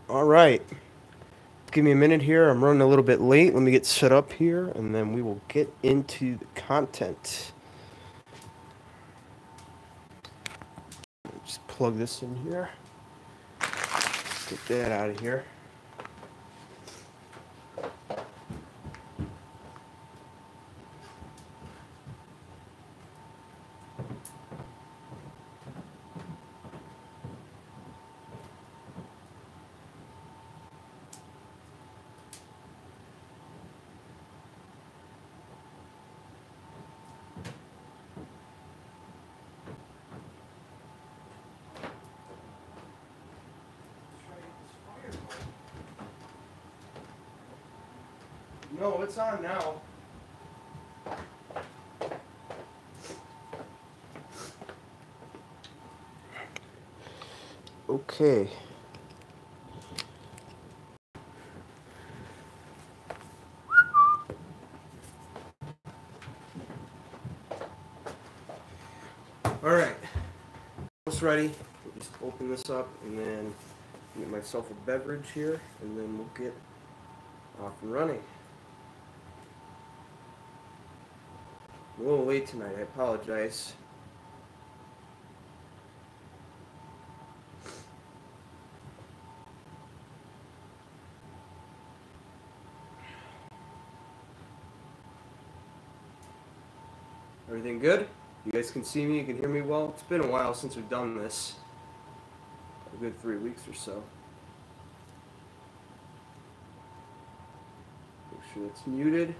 All right. Give me a minute here. I'm running a little bit late. Let me get set up here, and then we will get into the content. Just plug this in here. Get that out of here. No, it's on now. Okay. All right. Almost ready. Just open this up and then get myself a beverage here, and then we'll get off and running. I'm a little late tonight. I apologize. Everything good? You guys can see me, you can hear me well? It's been a while since we've done this. A good 3 weeks or so. Make sure it's muted.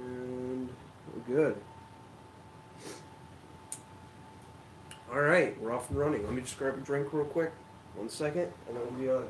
And we're good. Alright, we're off and running. Let me just grab a drink real quick. 1 second, and then we'll be on.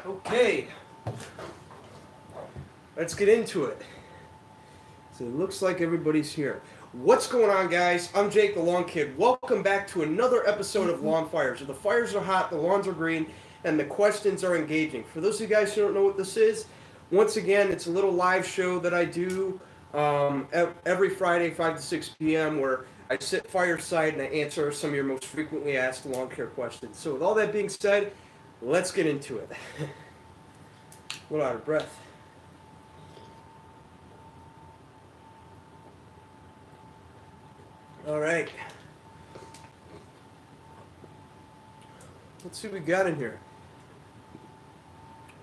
Okay, let's get into it. So it looks like everybody's here. What's going on, guys? I'm Jake the Lawn Kid. Welcome back to another episode of Lawn Fires, where the fires are hot, the lawns are green, and the questions are engaging. For those of you guys who don't know what this is, once again, it's a little live show that I do every Friday, 5 to 6 p.m., where I sit fireside and I answer some of your most frequently asked lawn care questions. So with all that being said, let's get into it. A little out of breath. All right. Let's see what we got in here.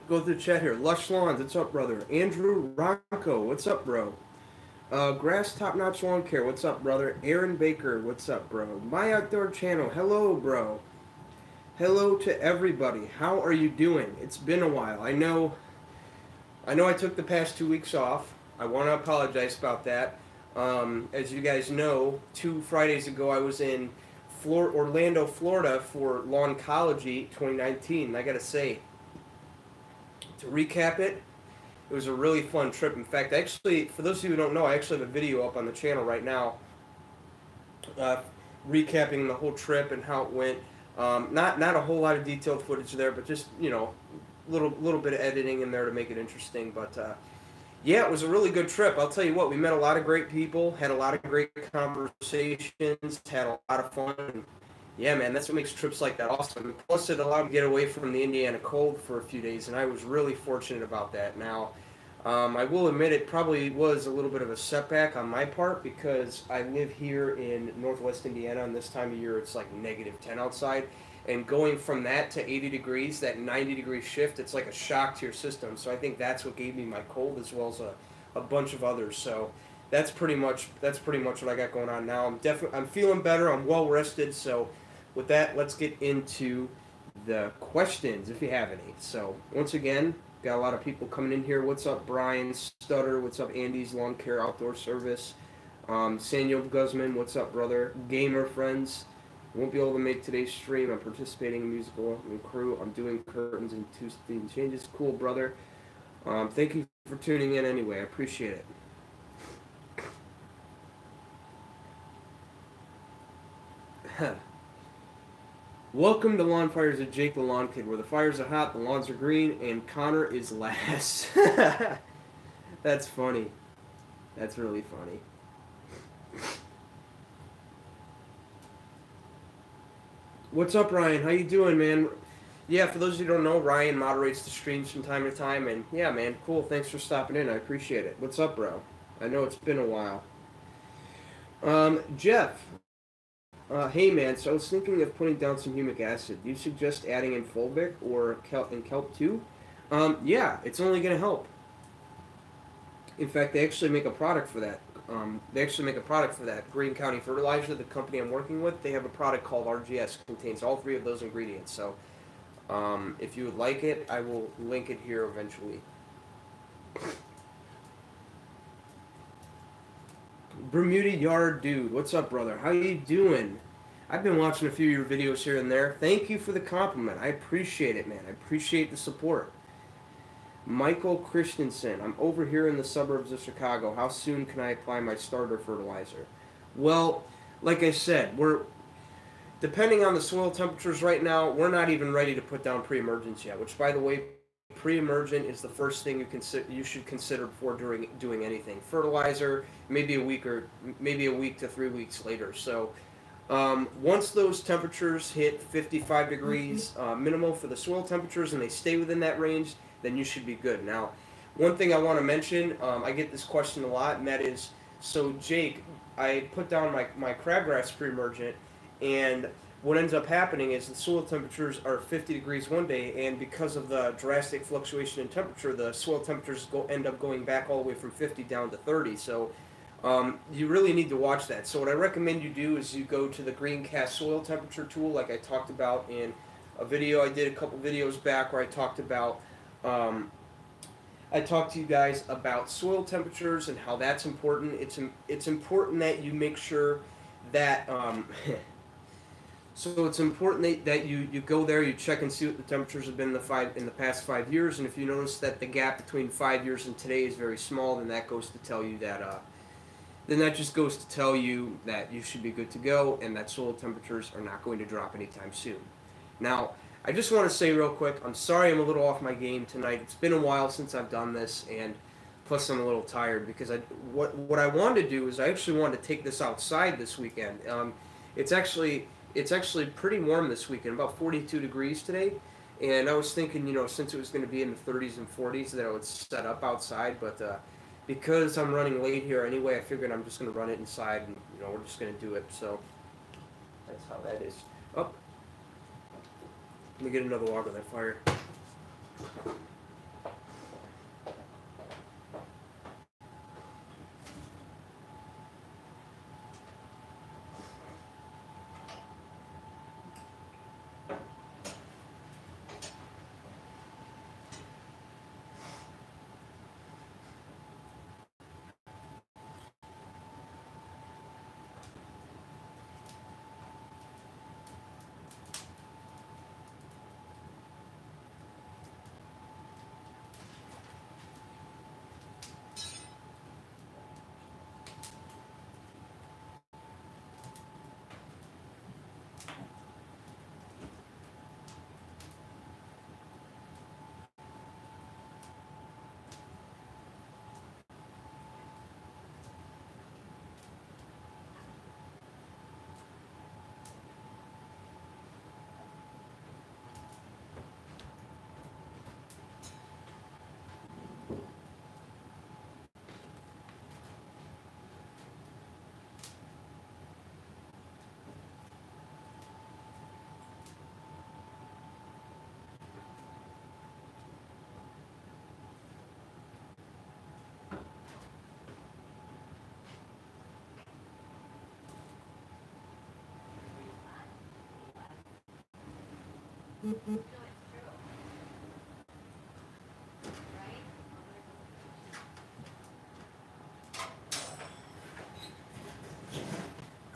Go through the chat here. Lush Lawns, what's up, brother? Andrew Ronco, what's up, bro? Grass Top Notch Lawn Care, what's up, brother? Aaron Baker, what's up, bro? My Outdoor Channel, hello, bro. Hello to everybody. How are you doing? It's been a while. I know I took the past 2 weeks off. I want to apologize about that. As you guys know, 2 Fridays ago I was in Orlando, Florida for Lawncology 2019. And I got to say, to recap it, it was a really fun trip. In fact, actually, for those of you who don't know, I actually have a video up on the channel right now recapping the whole trip and how it went. Not a whole lot of detailed footage there, but just, little bit of editing in there to make it interesting. But yeah, it was a really good trip. I'll tell you what, we met a lot of great people, had a lot of great conversations, had a lot of fun. And yeah, man, that's what makes trips like that awesome. Plus, it allowed me to get away from the Indiana cold for a few days, and I was really fortunate about that. Now, I will admit it probably was a little bit of a setback on my part because I live here in Northwest Indiana, and this time of year it's like -10 outside. And going from that to 80 degrees, that 90-degree shift, it's like a shock to your system. So I think that's what gave me my cold as well as a bunch of others. So that's pretty much what I got going on now. I'm feeling better. I'm well rested. So with that, let's get into the questions if you have any. So once again, got a lot of people coming in here. What's up, Brian Stutter? What's up, Andy's Lawn Care Outdoor Service? Samuel Guzman, what's up, brother? Gamer friends, won't be able to make today's stream. I'm participating in musical and crew. I'm doing curtains and two theme changes. Cool, brother. Thank you for tuning in anyway. I appreciate it. Welcome to Lawn Fires at Jake the Lawn Kid, where the fires are hot, the lawns are green, and Connor is last. That's funny. That's really funny. What's up, Ryan? How you doing, man? Yeah, for those who don't know, Ryan moderates the streams from time to time, and yeah, man, cool. Thanks for stopping in. I appreciate it. What's up, bro? I know it's been a while. Jeff. Hey man, so I was thinking of putting down some humic acid. Do you suggest adding in fulvic or kelp too? Yeah, it's only going to help. In fact, they actually make a product for that. Green County Fertilizer, the company I'm working with, they have a product called RGS. Contains all three of those ingredients. So if you would like it, I will link it here eventually. Bermuda Yard Dude, what's up, brother? How you doing? I've been watching a few of your videos here and there. Thank you for the compliment. I appreciate it, man. I appreciate the support. Michael Christensen, I'm over here in the suburbs of Chicago. How soon can I apply my starter fertilizer? Well, like I said, depending on the soil temperatures right now, we're not even ready to put down pre-emergence yet, which, by the way, pre-emergent is the first thing you should consider before doing anything. Fertilizer, maybe a week to 3 weeks later. So once those temperatures hit 55 degrees minimal for the soil temperatures and they stay within that range, then you should be good. Now, one thing I want to mention, I get this question a lot, and that is, so Jake, I put down my crabgrass pre-emergent, and what ends up happening is the soil temperatures are 50 degrees one day, and because of the drastic fluctuation in temperature, the soil temperatures end up going back all the way from 50 down to 30. So you really need to watch that. So what I recommend you do is you go to the Greencast soil temperature tool, like I talked about in a video I did a couple videos back, where I talked to you guys about soil temperatures and how that's important. It's important that you make sure that so it's important that you go there, you check and see what the temperatures have been in the past 5 years, and if you notice that the gap between 5 years and today is very small, then that goes to tell you that you should be good to go, and that soil temperatures are not going to drop anytime soon. Now, I just want to say real quick, I'm sorry I'm a little off my game tonight. It's been a while since I've done this, and plus I'm a little tired because what I wanted to do is I actually wanted to take this outside this weekend. It's actually pretty warm this weekend, about 42 degrees today, and I was thinking, since it was going to be in the 30s and 40s, that I would set up outside, but because I'm running late here anyway, I figured I'm just going to run it inside, and we're just going to do it. So that's how that is. Oh, let me get another log of that fire. All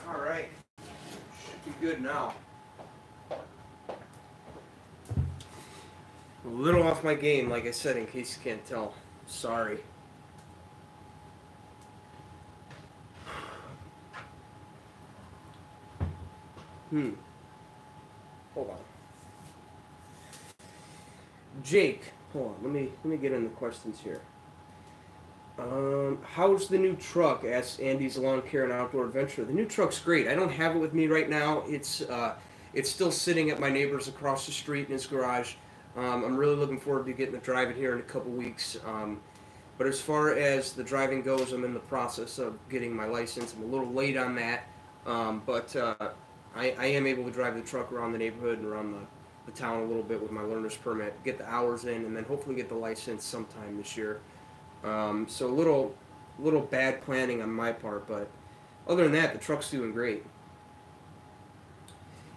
right, should be good now. A little off my game, like I said, in case you can't tell. Sorry. Hold on. Jake, hold on. Let me get in the questions here. How's the new truck? Asks Andy's Lawn Care and Outdoor Adventure. The new truck's great. I don't have it with me right now. It's still sitting at my neighbor's across the street in his garage. I'm really looking forward to getting to drive it here in a couple weeks. But as far as the driving goes, I'm in the process of getting my license. I'm a little late on that, but I am able to drive the truck around the neighborhood and around the town a little bit with my learner's permit, get the hours in, and then hopefully get the license sometime this year. So a little bad planning on my part, but other than that, the truck's doing great.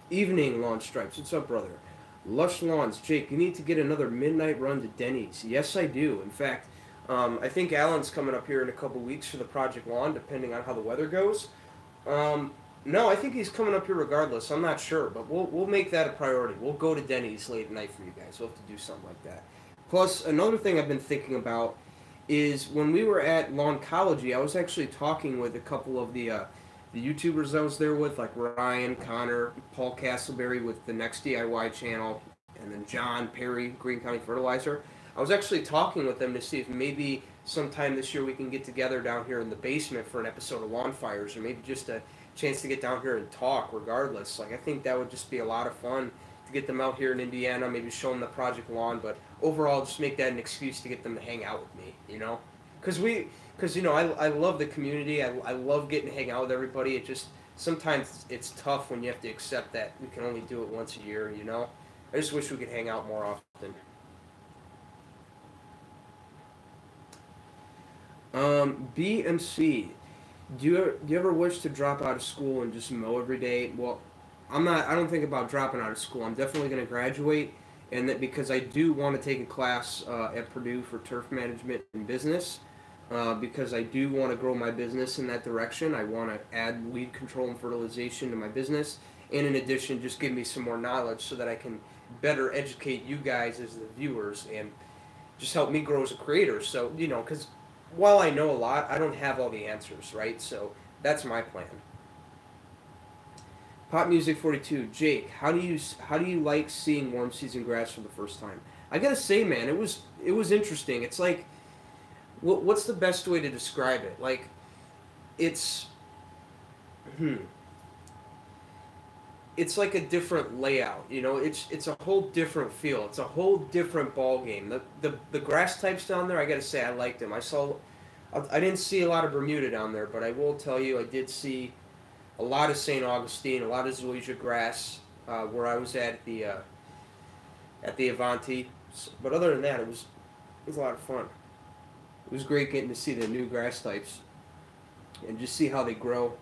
Evening Lawn Stripes. What's up, brother? Lush Lawns. Jake, you need to get another midnight run to Denny's. Yes, I do. In fact, I think Alan's coming up here in a couple weeks for the Project Lawn, depending on how the weather goes. No, I think he's coming up here regardless. I'm not sure, but we'll make that a priority. We'll go to Denny's late at night for you guys. We'll have to do something like that. Plus, another thing I've been thinking about is when we were at Lawncology, I was actually talking with a couple of the YouTubers I was there with, like Ryan, Connor, Paul Castleberry with the Next DIY channel, and then John Perry, Green County Fertilizer. I was actually talking with them to see if maybe sometime this year we can get together down here in the basement for an episode of Lawn Fires, or maybe just a chance to get down here and talk regardless. Like, I think that would just be a lot of fun to get them out here in Indiana, maybe show them the Project Lawn, but overall just make that an excuse to get them to hang out with me, you know? Because I love the community. I love getting to hang out with everybody. It just, sometimes it's tough when you have to accept that we can only do it once a year, you know? I just wish we could hang out more often. BMC, do you ever wish to drop out of school and just mow every day? Well, I don't think about dropping out of school. I'm definitely going to graduate, and that because I do want to take a class at Purdue for turf management and business, because I do want to grow my business in that direction. I want to add weed control and fertilization to my business, and in addition, just give me some more knowledge so that I can better educate you guys as the viewers and just help me grow as a creator. So, because while I know a lot, I don't have all the answers, right? So that's my plan. Pop Music 42, Jake, how do you like seeing warm season grass for the first time? I gotta say, man, it was interesting. It's like, what's the best way to describe it? Like, it's it's like a different layout, it's a whole different feel. It's a whole different ball game. The grass types down there, I gotta say, I liked them. I didn't see a lot of Bermuda down there, but I will tell you I did see a lot of St. Augustine, a lot of zoysia grass, where I was at the Avanti. But other than that, it was a lot of fun. It was great getting to see the new grass types and just see how they grow.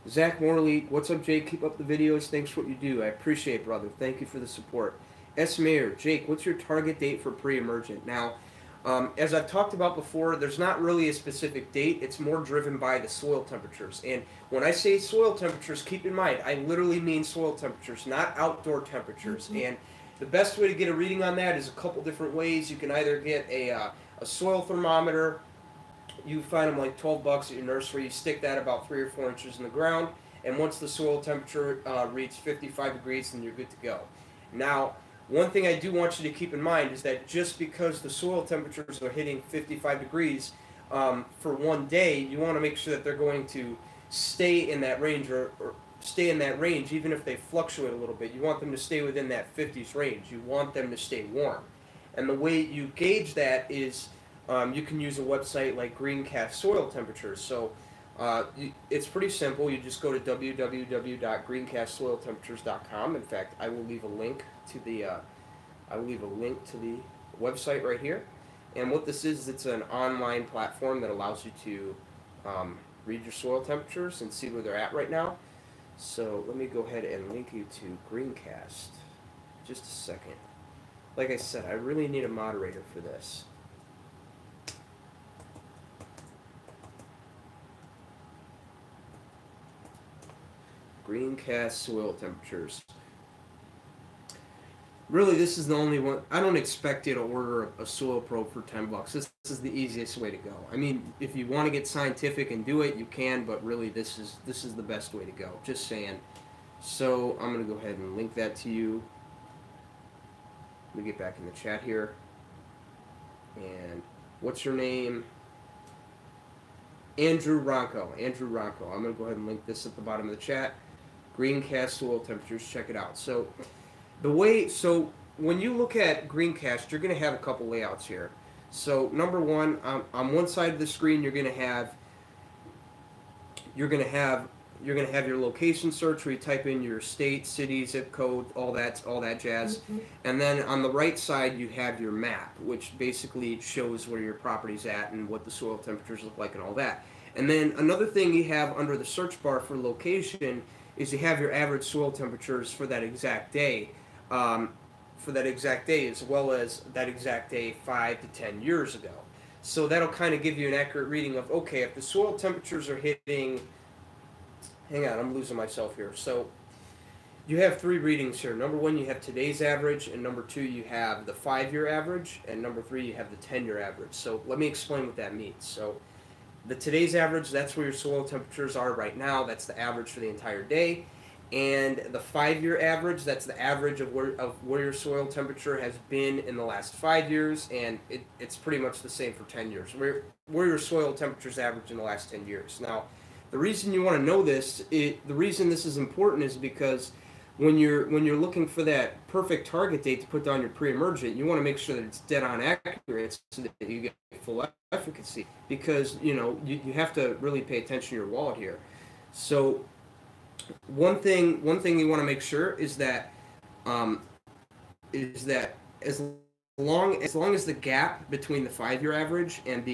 Zach Morley, what's up, Jake? Keep up the videos. Thanks for what you do. I appreciate it, brother. Thank you for the support. S. Mayer, Jake, what's your target date for pre-emergent? Now, as I've talked about before, there's not really a specific date. It's more driven by the soil temperatures. And when I say soil temperatures, keep in mind, I literally mean soil temperatures, not outdoor temperatures. Mm-hmm. And the best way to get a reading on that is a couple different ways. You can either get a soil thermometer. You find them like $12 at your nursery. You stick that about 3 or 4 inches in the ground, and once the soil temperature reads 55 degrees, then you're good to go. Now, one thing I do want you to keep in mind is that just because the soil temperatures are hitting 55 degrees for one day, you want to make sure that they're going to stay in that range or stay in that range even if they fluctuate a little bit. You want them to stay within that 50s range. You want them to stay warm. And the way you gauge that is you can use a website like Greencast Soil Temperatures. So it's pretty simple. You just go to www.greencastsoiltemperatures.com. In fact, I will leave a link to the website right here. And what this is, it's an online platform that allows you to read your soil temperatures and see where they're at right now. So let me go ahead and link you to Greencast. Just a second. Like I said, I really need a moderator for this. Greencast soil temperatures. Really, this is the only one. I don't expect you to order a soil probe for $10. This is the easiest way to go. I mean, if you want to get scientific and do it, you can, but really, this is the best way to go. Just saying. So I'm gonna go ahead and link that to you. Let me get back in the chat here. And what's your name? Andrew Ronco. Andrew Ronco. I'm gonna go ahead and link this at the bottom of the chat. Greencast soil temperatures. Check it out. So when you look at Greencast, you're going to have a couple layouts here. So number one, on one side of the screen, you're going to have your location search where you type in your state, city, zip code, all that jazz. Mm-hmm. And then on the right side, you have your map, which basically shows where your property's at and what the soil temperatures look like and all that. And then another thing you have under the search bar for location is you have your average soil temperatures for that exact day. As well as that exact day 5 to 10 years ago. So that'll kind of give you an accurate reading of, okay, if the soil temperatures are hitting, hang on, I'm losing myself here. So you have three readings here. Number one, you have today's average, and number two, you have the 5-year average, and number three, you have the 10-year average. So let me explain what that means. So the today's average, that's where your soil temperatures are right now. That's the average for the entire day. And the 5-year average, that's the average of where your soil temperature has been in the last 5 years, and it's pretty much the same for 10 years. Where your soil temperatures average in the last 10 years. Now, the reason you want to know this, the reason this is important is because when you're looking for that perfect target date to put down your pre-emergent, you want to make sure that it's dead on accurate so that you get full efficacy. Because you have to really pay attention to your wallet here. So one thing you want to make sure is that as long as the gap between the 5-year average and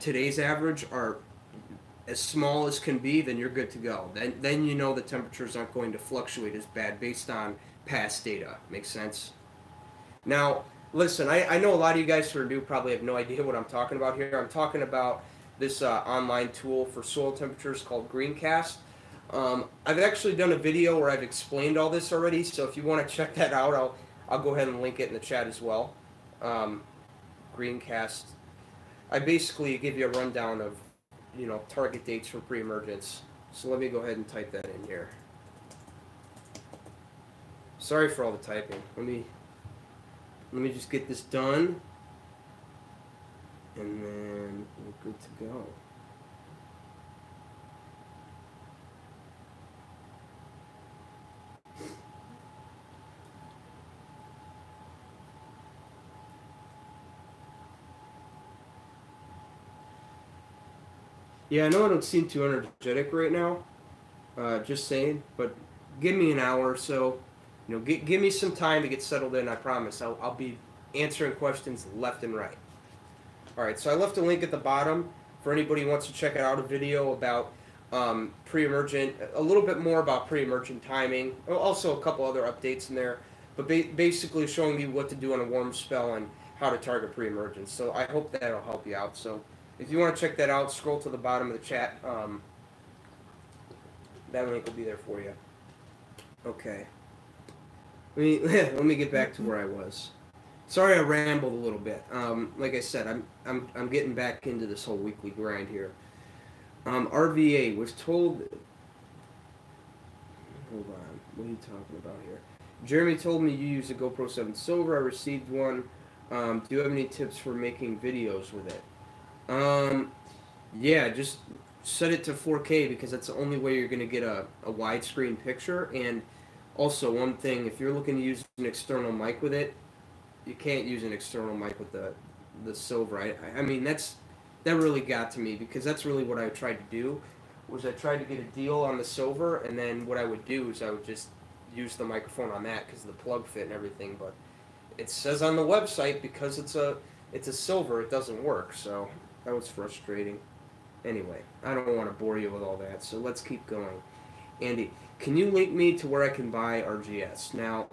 today's average are as small as can be, then you're good to go. Then you know the temperatures aren't going to fluctuate as bad based on past data. Makes sense? Now, listen, I know a lot of you guys who are new probably have no idea what I'm talking about here. I'm talking about this online tool for soil temperatures called Greencast. I've actually done a video where I've explained all this already, so if you want to check that out, I'll go ahead and link it in the chat as well. Greencast. I basically give you a rundown of target dates for pre-emergence. So let me go ahead and type that in here. Sorry for all the typing. Let me just get this done, and then we're good to go. Yeah, I know I don't seem too energetic right now, just saying, but give me an hour or so. Give me some time to get settled in, I promise. I'll be answering questions left and right. All right, so I left a link at the bottom for anybody who wants to check out a video about pre-emergent, a little bit more about pre-emergent timing, also a couple other updates in there, but basically showing you what to do on a warm spell and how to target pre-emergence. So I hope that'll help you out. So if you want to check that out, scroll to the bottom of the chat. That link will be there for you. Okay. Let me get back to where I was. Sorry, I rambled a little bit. Like I said, I'm getting back into this whole weekly grind here. RVA was told. Hold on. What are you talking about here? Jeremy told me you use a GoPro 7 Silver. I received one. Do you have any tips for making videos with it? Yeah, just set it to 4K because that's the only way you're going to get a widescreen picture. And also, one thing, if you're looking to use an external mic with it, you can't use an external mic with the Silver. I mean, that really got to me because that's really what I tried to do, was I tried to get a deal on the Silver, and then what I would do is I would just use the microphone on that because the plug fit and everything, but it says on the website because it's a Silver, it doesn't work, so that was frustrating. Anyway, I don't want to bore you with all that, so let's keep going. Andy, can you link me to where I can buy RGS? Now,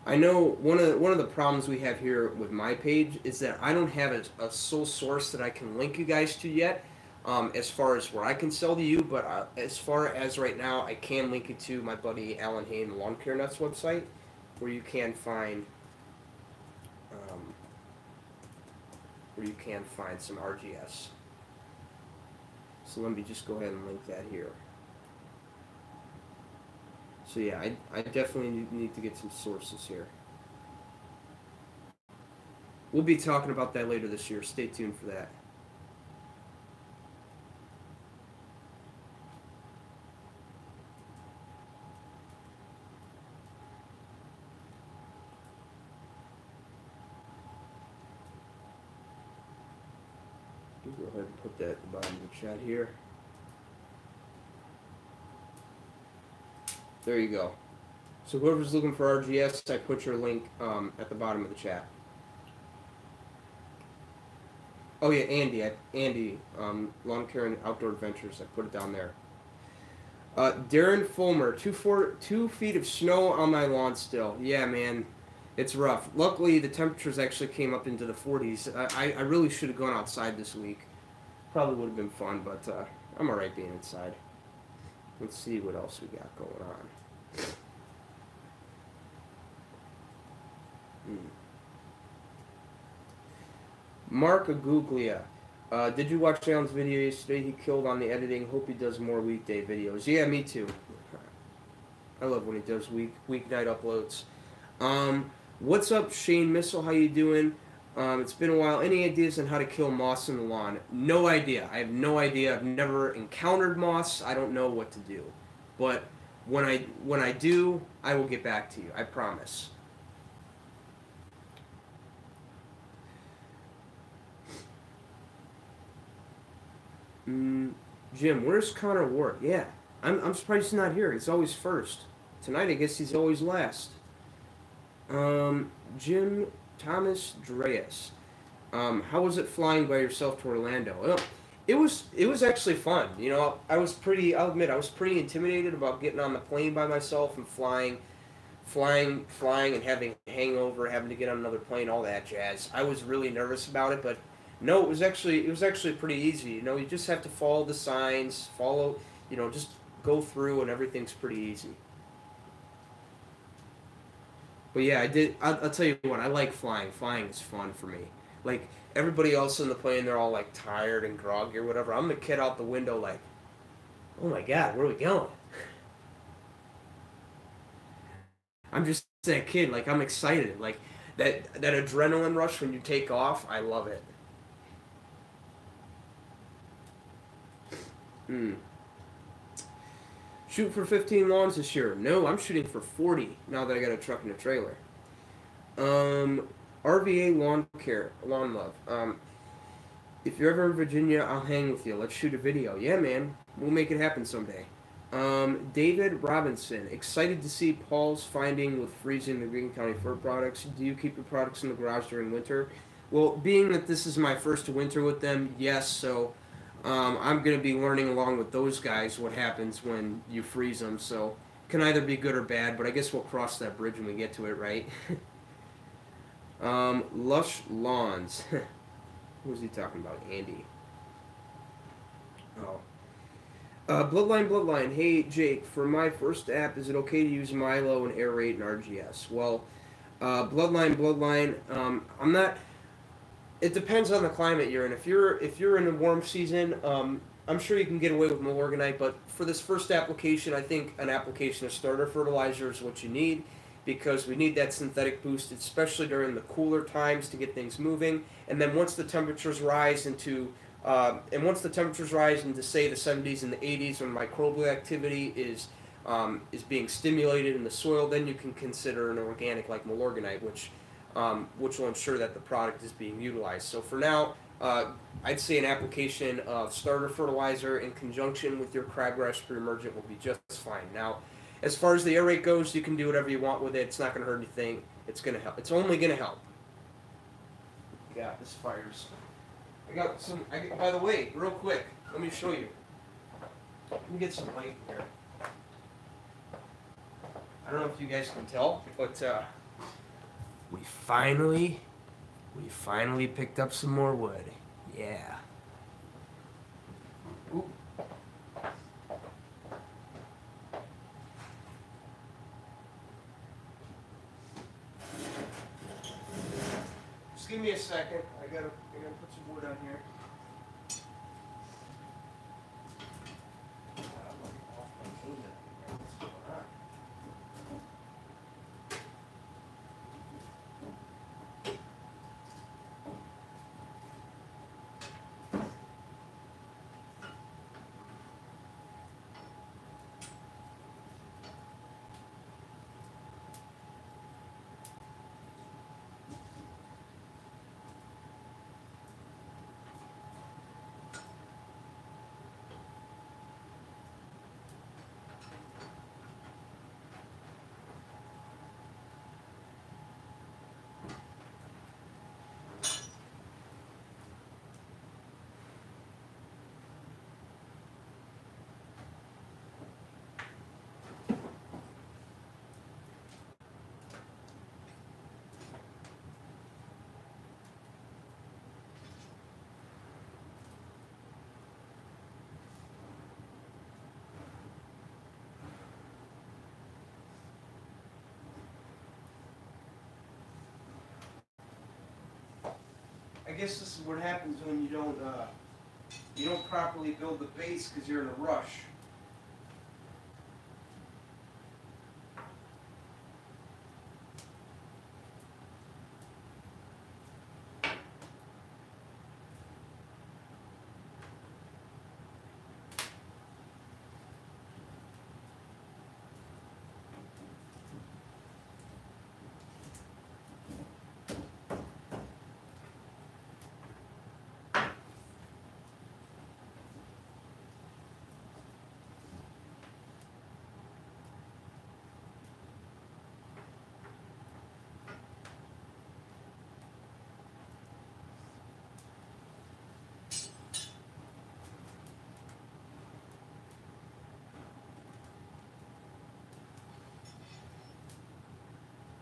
I know one of the problems we have here with my page is that I don't have a sole source that I can link you guys to yet, as far as where I can sell to you. But as far as right now, I can link you to my buddy Alan Hayne Lawn Care Nuts website, where you can find um, some RGS. So let me just go ahead and link that here. So yeah, I definitely need to get some sources here. We'll be talking about that later this year. Stay tuned for that. Go ahead and put that at the bottom of the chat here. There you go. So whoever's looking for RGS, I put your link at the bottom of the chat. Oh yeah, Andy, Lawn Care and Outdoor Adventures. I put it down there. Darren Fulmer, 2 feet of snow on my lawn still. Yeah, man, it's rough. Luckily, the temperatures actually came up into the 40s. I really should have gone outside this week. Probably would have been fun, but I'm alright being inside. Let's see what else we got going on. Mark Aguglia. Did you watch Alan's video yesterday? He killed on the editing. Hope he does more weekday videos. Yeah, me too. I love when he does weeknight uploads. What's up, Shane Missile? How you doing? It's been a while. Any ideas on how to kill moss in the lawn? No idea. I have no idea. I've never encountered moss. I don't know what to do. But when I do, I will get back to you. I promise. Jim, where's Connor Ward? Yeah, I'm surprised he's not here. He's always first. Tonight, I guess he's always last. Jim Thomas Dreas. How was it flying by yourself to Orlando? Well, it was actually fun. You know, I'll admit, I was pretty intimidated about getting on the plane by myself and flying and having a hangover, having to get on another plane, all that jazz. I was really nervous about it, but no, it was actually pretty easy. You know, you just have to follow the signs, just go through, and everything's pretty easy. But yeah, I'll tell you what, I like flying. Flying is fun for me. Like, everybody else in the plane, they're all, like, tired and groggy or whatever. I'm the kid out the window like, oh my God, where are we going? I'm just that kid. Like, I'm excited. Like, that adrenaline rush when you take off, I love it. Shoot for 15 lawns this year. No, I'm shooting for 40 now that I got a truck and a trailer. RVA Lawn Love. If you're ever in Virginia, I'll hang with you. Let's shoot a video. Yeah, man. We'll make it happen someday. David Robinson. Excited to see Paul's finding with freezing the Greene County fur products. Do you keep your products in the garage during winter? Well, being that this is my first winter with them, yes, so I'm going to be learning along with those guys what happens when you freeze them, so can either be good or bad, but I guess we'll cross that bridge when we get to it, right? Lush Lawns. Who was he talking about? Andy. Oh. Bloodline. Hey, Jake, for my first app, is it okay to use Milo and Aerate and RGS? Well, Bloodline, I'm not... It depends on the climate you're in. If you're in a warm season, I'm sure you can get away with Milorganite, but for this first application, I think an application of starter fertilizer is what you need, because we need that synthetic boost, especially during the cooler times to get things moving. And then once the temperatures rise into say the 70s and the 80s, when microbial activity is being stimulated in the soil, then you can consider an organic like Milorganite, which will ensure that the product is being utilized. So for now, I'd say an application of starter fertilizer in conjunction with your crabgrass pre-emergent will be just fine. Now, as far as the aerate goes, you can do whatever you want with it. It's not going to hurt anything. It's going to help. It's only going to help. God, this fire's... by the way, real quick, let me show you. Let me get some light here. I don't know if you guys can tell, but we finally picked up some more wood. Yeah. Ooh. Just give me a second. I gotta put some wood on here. I guess this is what happens when you don't properly build the base because you're in a rush.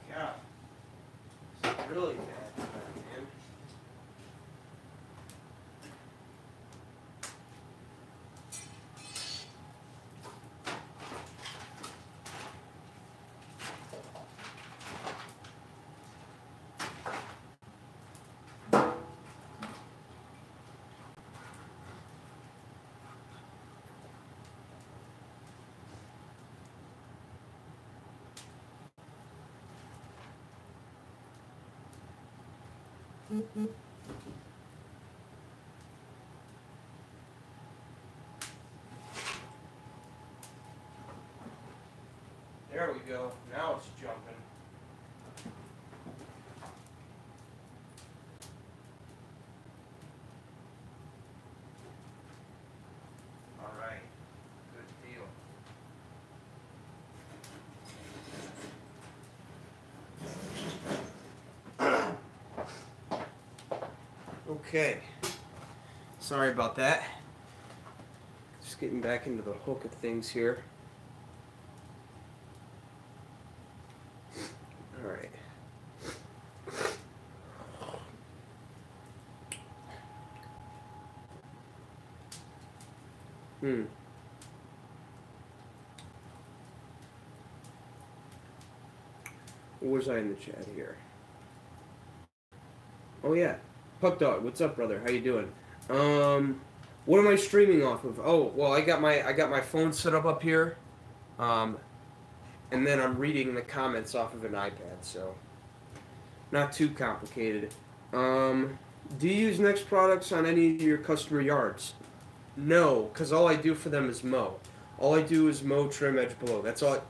Yeah. It's really bad, man. There we go. Now it's jumping. All right. Good deal. Okay. Sorry about that. Just getting back into the hook of things here. All right. What was I in the chat here? Oh yeah. Puck Dog, what's up, brother? How you doing? What am I streaming off of? Oh, well, I got my phone set up here, and then I'm reading the comments off of an iPad, so not too complicated. Do you use Next products on any of your customer yards? No, because all I do for them is mow. All I do is mow, trim, edge, blow. That's all.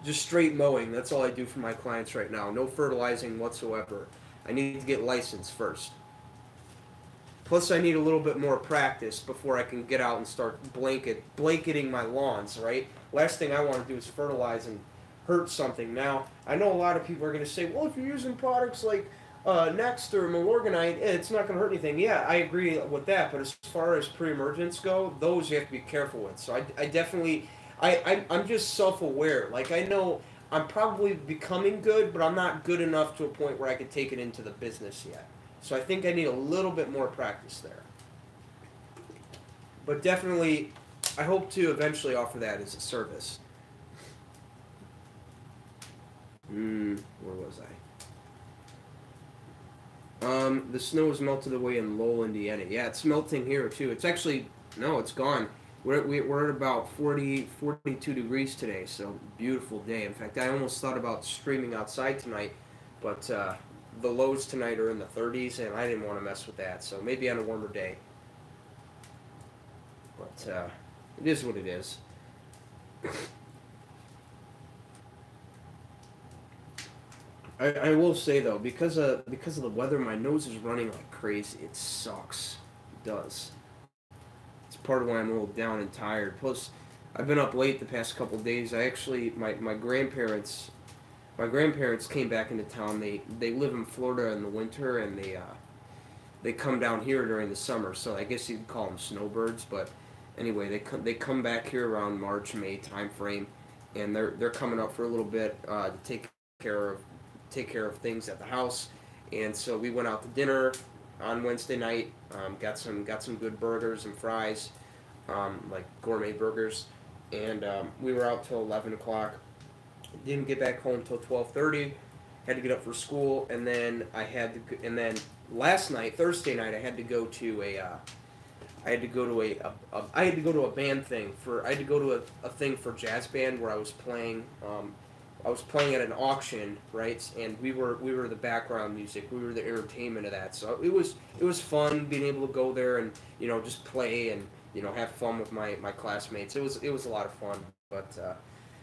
Just straight mowing. That's all I do for my clients right now. No fertilizing whatsoever. I need to get licensed first. Plus, I need a little bit more practice before I can get out and start blanketing my lawns, right? Last thing I want to do is fertilize and hurt something. Now, I know a lot of people are going to say, well, if you're using products like Next or Milorganite, it's not going to hurt anything. Yeah, I agree with that, but as far as pre-emergents go, those you have to be careful with. So I definitely, I'm just self-aware. Like, I know I'm probably becoming good, but I'm not good enough to a point where I could take it into the business yet. So I think I need a little bit more practice there. But definitely, I hope to eventually offer that as a service. Where was I? The snow has melted away in Lowell, Indiana. Yeah, it's melting here too. It's actually, no, it's gone. We're at about 40, 42 degrees today, so beautiful day. In fact, I almost thought about streaming outside tonight, but the lows tonight are in the 30s, and I didn't want to mess with that. So maybe on a warmer day. But it is what it is. I will say though, because of the weather, my nose is running like crazy. It sucks. It does. It's part of why I'm a little down and tired. Plus, I've been up late the past couple of days. I actually my grandparents came back into town. They live in Florida in the winter, and they come down here during the summer. So I guess you'd call them snowbirds. But anyway, they come back here around March May time frame, and they're coming up for a little bit to care of take care of things at the house. And so we went out to dinner on Wednesday night. Got some good burgers and fries, like gourmet burgers, and we were out till 11 o'clock. Didn't get back home till 12:30. Had to get up for school, and then last night, Thursday night, I had to go to a band thing for I had to go to a thing for jazz band where I was playing. I was playing at an auction, right? And we were the background music. We were the entertainment of that. So it was fun being able to go there and just play and have fun with my classmates. It was a lot of fun. But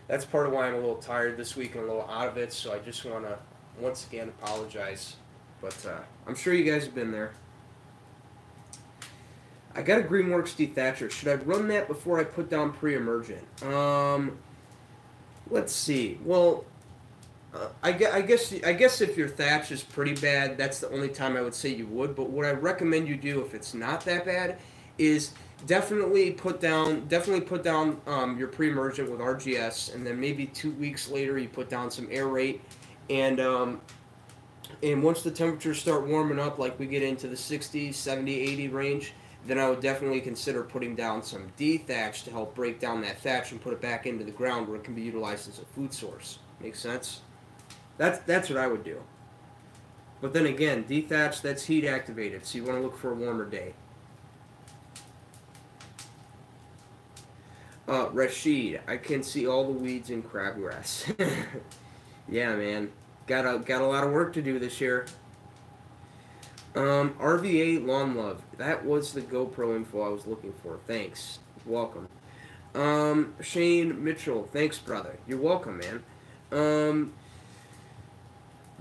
that's part of why I'm a little tired this week and a little out of it. So I just want to once again apologize. But I'm sure you guys have been there. I got a Greenworks dethatcher. Should I run that before I put down pre-emergent? Let's see. Well, I guess if your thatch is pretty bad, that's the only time I would say you would. But what I recommend you do if it's not that bad is definitely put down your pre-emergent with RGS, and then maybe 2 weeks later you put down some air rate, and once the temperatures start warming up, like we get into the 60, 70, 80 range, then I would definitely consider putting down some dethatch to help break down that thatch and put it back into the ground where it can be utilized as a food source. Makes sense? That's what I would do. But then again, dethatch, that's heat activated, so you want to look for a warmer day. Rashid, I can see all the weeds in crabgrass. Yeah, man. Got a lot of work to do this year. RVA Lawn Love. That was the GoPro info I was looking for. Thanks. Welcome. Shane Mitchell. Thanks, brother. You're welcome, man.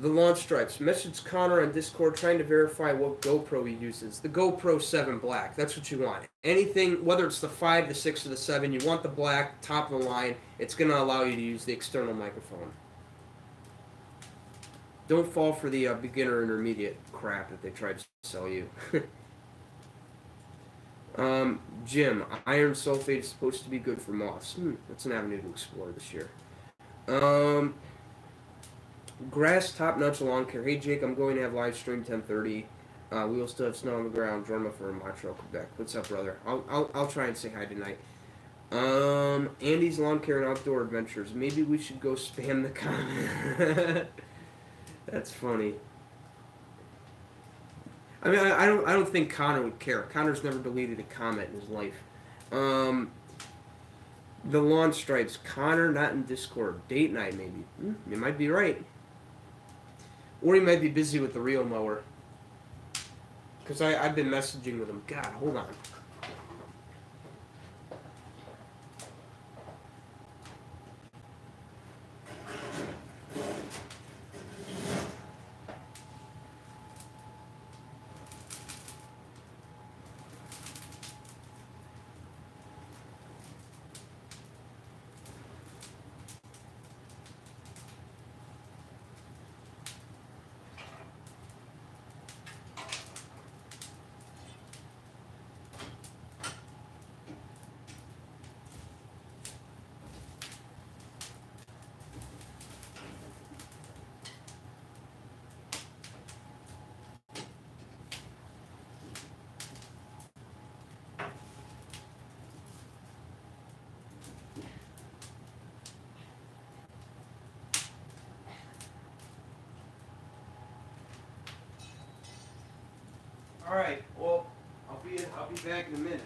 The launch stripes. Message Connor on Discord trying to verify what GoPro he uses. The GoPro 7 Black. That's what you want. Anything, whether it's the 5, the 6, or the 7, you want the black, top of the line. It's going to allow you to use the external microphone. Don't fall for the beginner intermediate crap that they tried to sell you. Jim, iron sulfate is supposed to be good for moths. That's an avenue to explore this year. Grass Top Notch Lawn Care. Hey Jake, I'm going to have live stream 10:30. We will still have snow on the ground. Jorma for Montreal, Quebec. What's up, brother? I'll try and say hi tonight. Andy's Lawn Care and Outdoor Adventures. Maybe we should go spam the comment. That's funny. I mean, I don't think Connor would care. Connor's never deleted a comment in his life. The lawn stripes. Connor not in Discord. Date night maybe. You might be right. Or he might be busy with the reel mower. Because I've been messaging with him. God, hold on. All right. Well, I'll be back in a minute.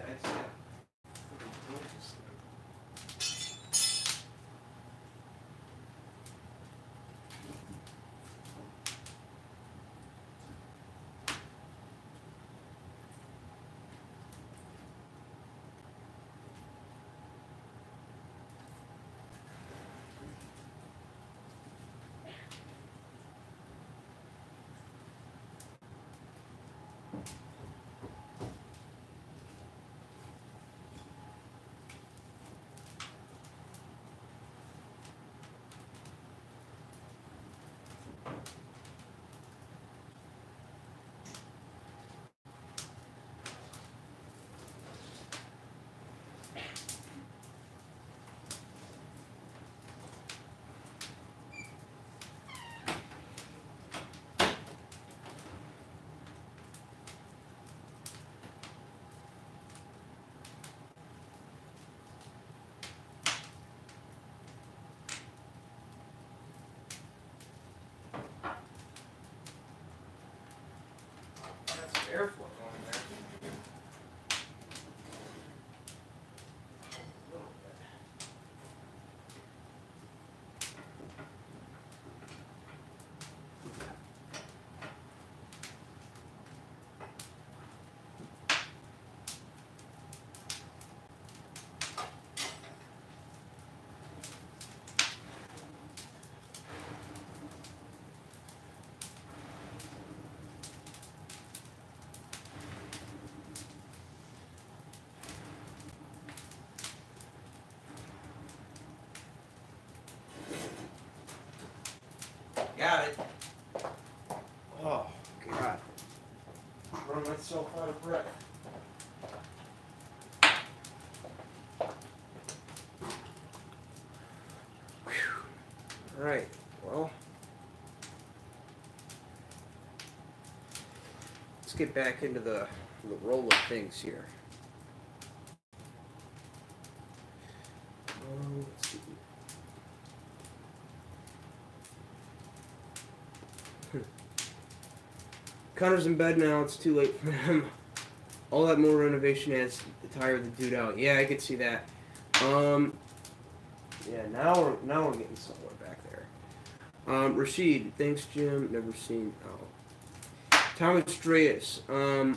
Got some airflow going there. Got it. Oh, God. Run myself out of breath. Whew. All right. Well, let's get back into the roll of things here. Let's see. Connor's in bed now. It's too late for him. All that more renovation has tired the dude out. Yeah, I could see that. Yeah, now we're getting somewhere back there. Rashid, thanks, Jim. Never seen. Oh, Thomas Dreas.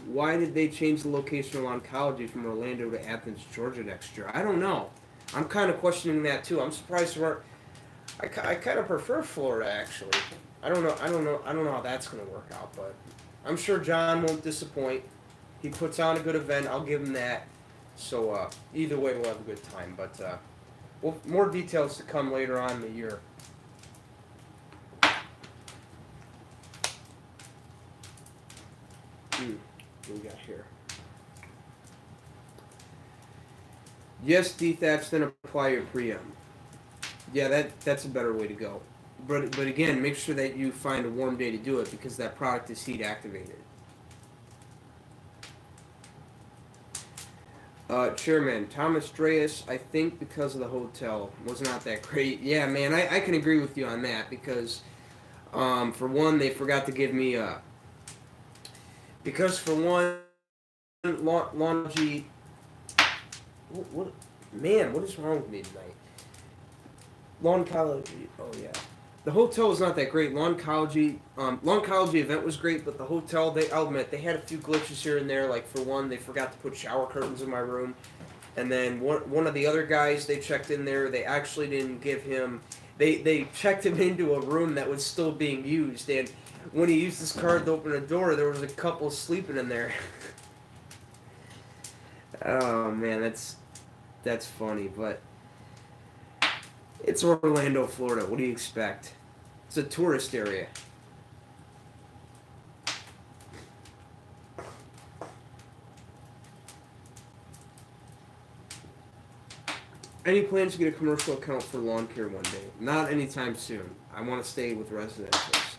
Why did they change the location of oncology from Orlando to Athens, Georgia next year? I don't know. I'm kind of questioning that too. I'm surprised we're. I kind of prefer Florida actually. I don't know how that's gonna work out, but I'm sure John won't disappoint. He puts on a good event. I'll give him that. So either way, we'll have a good time. But more details to come later on in the year. What do we got here? Yes, DTHAPs, then apply your preem. Yeah, that's a better way to go. But again, make sure that you find a warm day to do it because that product is heat activated. Chairman, Thomas Dreas, I think because of the hotel was not that great. Yeah, man, I can agree with you on that because, for one, they forgot to give me because for one, laundry. What is wrong with me tonight? Lawn-cology. Oh yeah, the hotel was not that great. Lawn-cology event was great, but the hotel, I'll admit, they had a few glitches here and there. Like for one, they forgot to put shower curtains in my room, and then one of the other guys they checked in there, they actually didn't give him. They checked him into a room that was still being used, and when he used his card to open a door, there was a couple sleeping in there. Oh man, that's funny, but. It's Orlando, Florida. What do you expect? It's a tourist area. Any plans to get a commercial account for lawn care one day? Not anytime soon. I want to stay with residentials.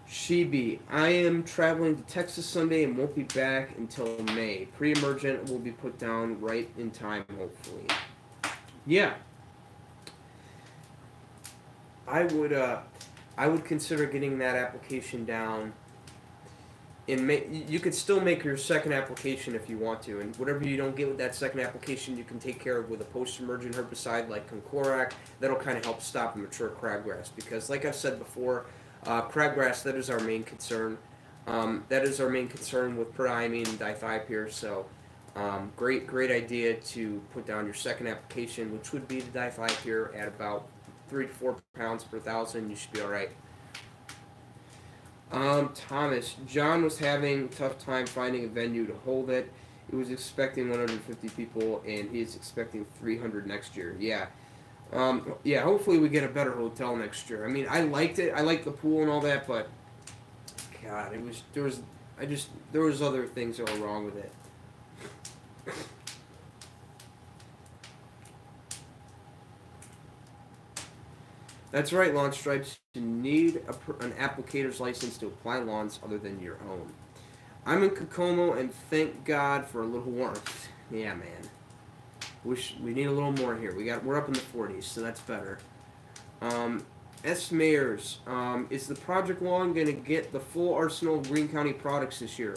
Shibi, I am traveling to Texas Sunday and won't be back until May. Pre-emergent will be put down right in time, hopefully. Yeah. I would consider getting that application down and you could still make your second application if you want to, and whatever you don't get with that second application, you can take care of with a post-emergent herbicide like conclorac. That'll kind of help stop mature crabgrass because, like I've said before, crabgrass, that is our main concern. That is our main concern with prodiamine and dithiopyr. So, great idea to put down your second application, which would be the dithiopyr at about 3 to 4 pounds per thousand. You should be all right. Thomas, John was having a tough time finding a venue to hold it. He was expecting 150 people, and he's expecting 300 next year. Yeah. Yeah, hopefully we get a better hotel next year. I mean, I liked it. I liked the pool and all that, but God, there was other things that were wrong with it. That's right, Lawn Stripes. You need an applicator's license to apply lawns other than your own. I'm in Kokomo, and thank God for a little warmth. Yeah, man. We need a little more here. We're up in the 40s, so that's better. S. Mayers, is the Project Lawn going to get the full arsenal of Greene County products this year?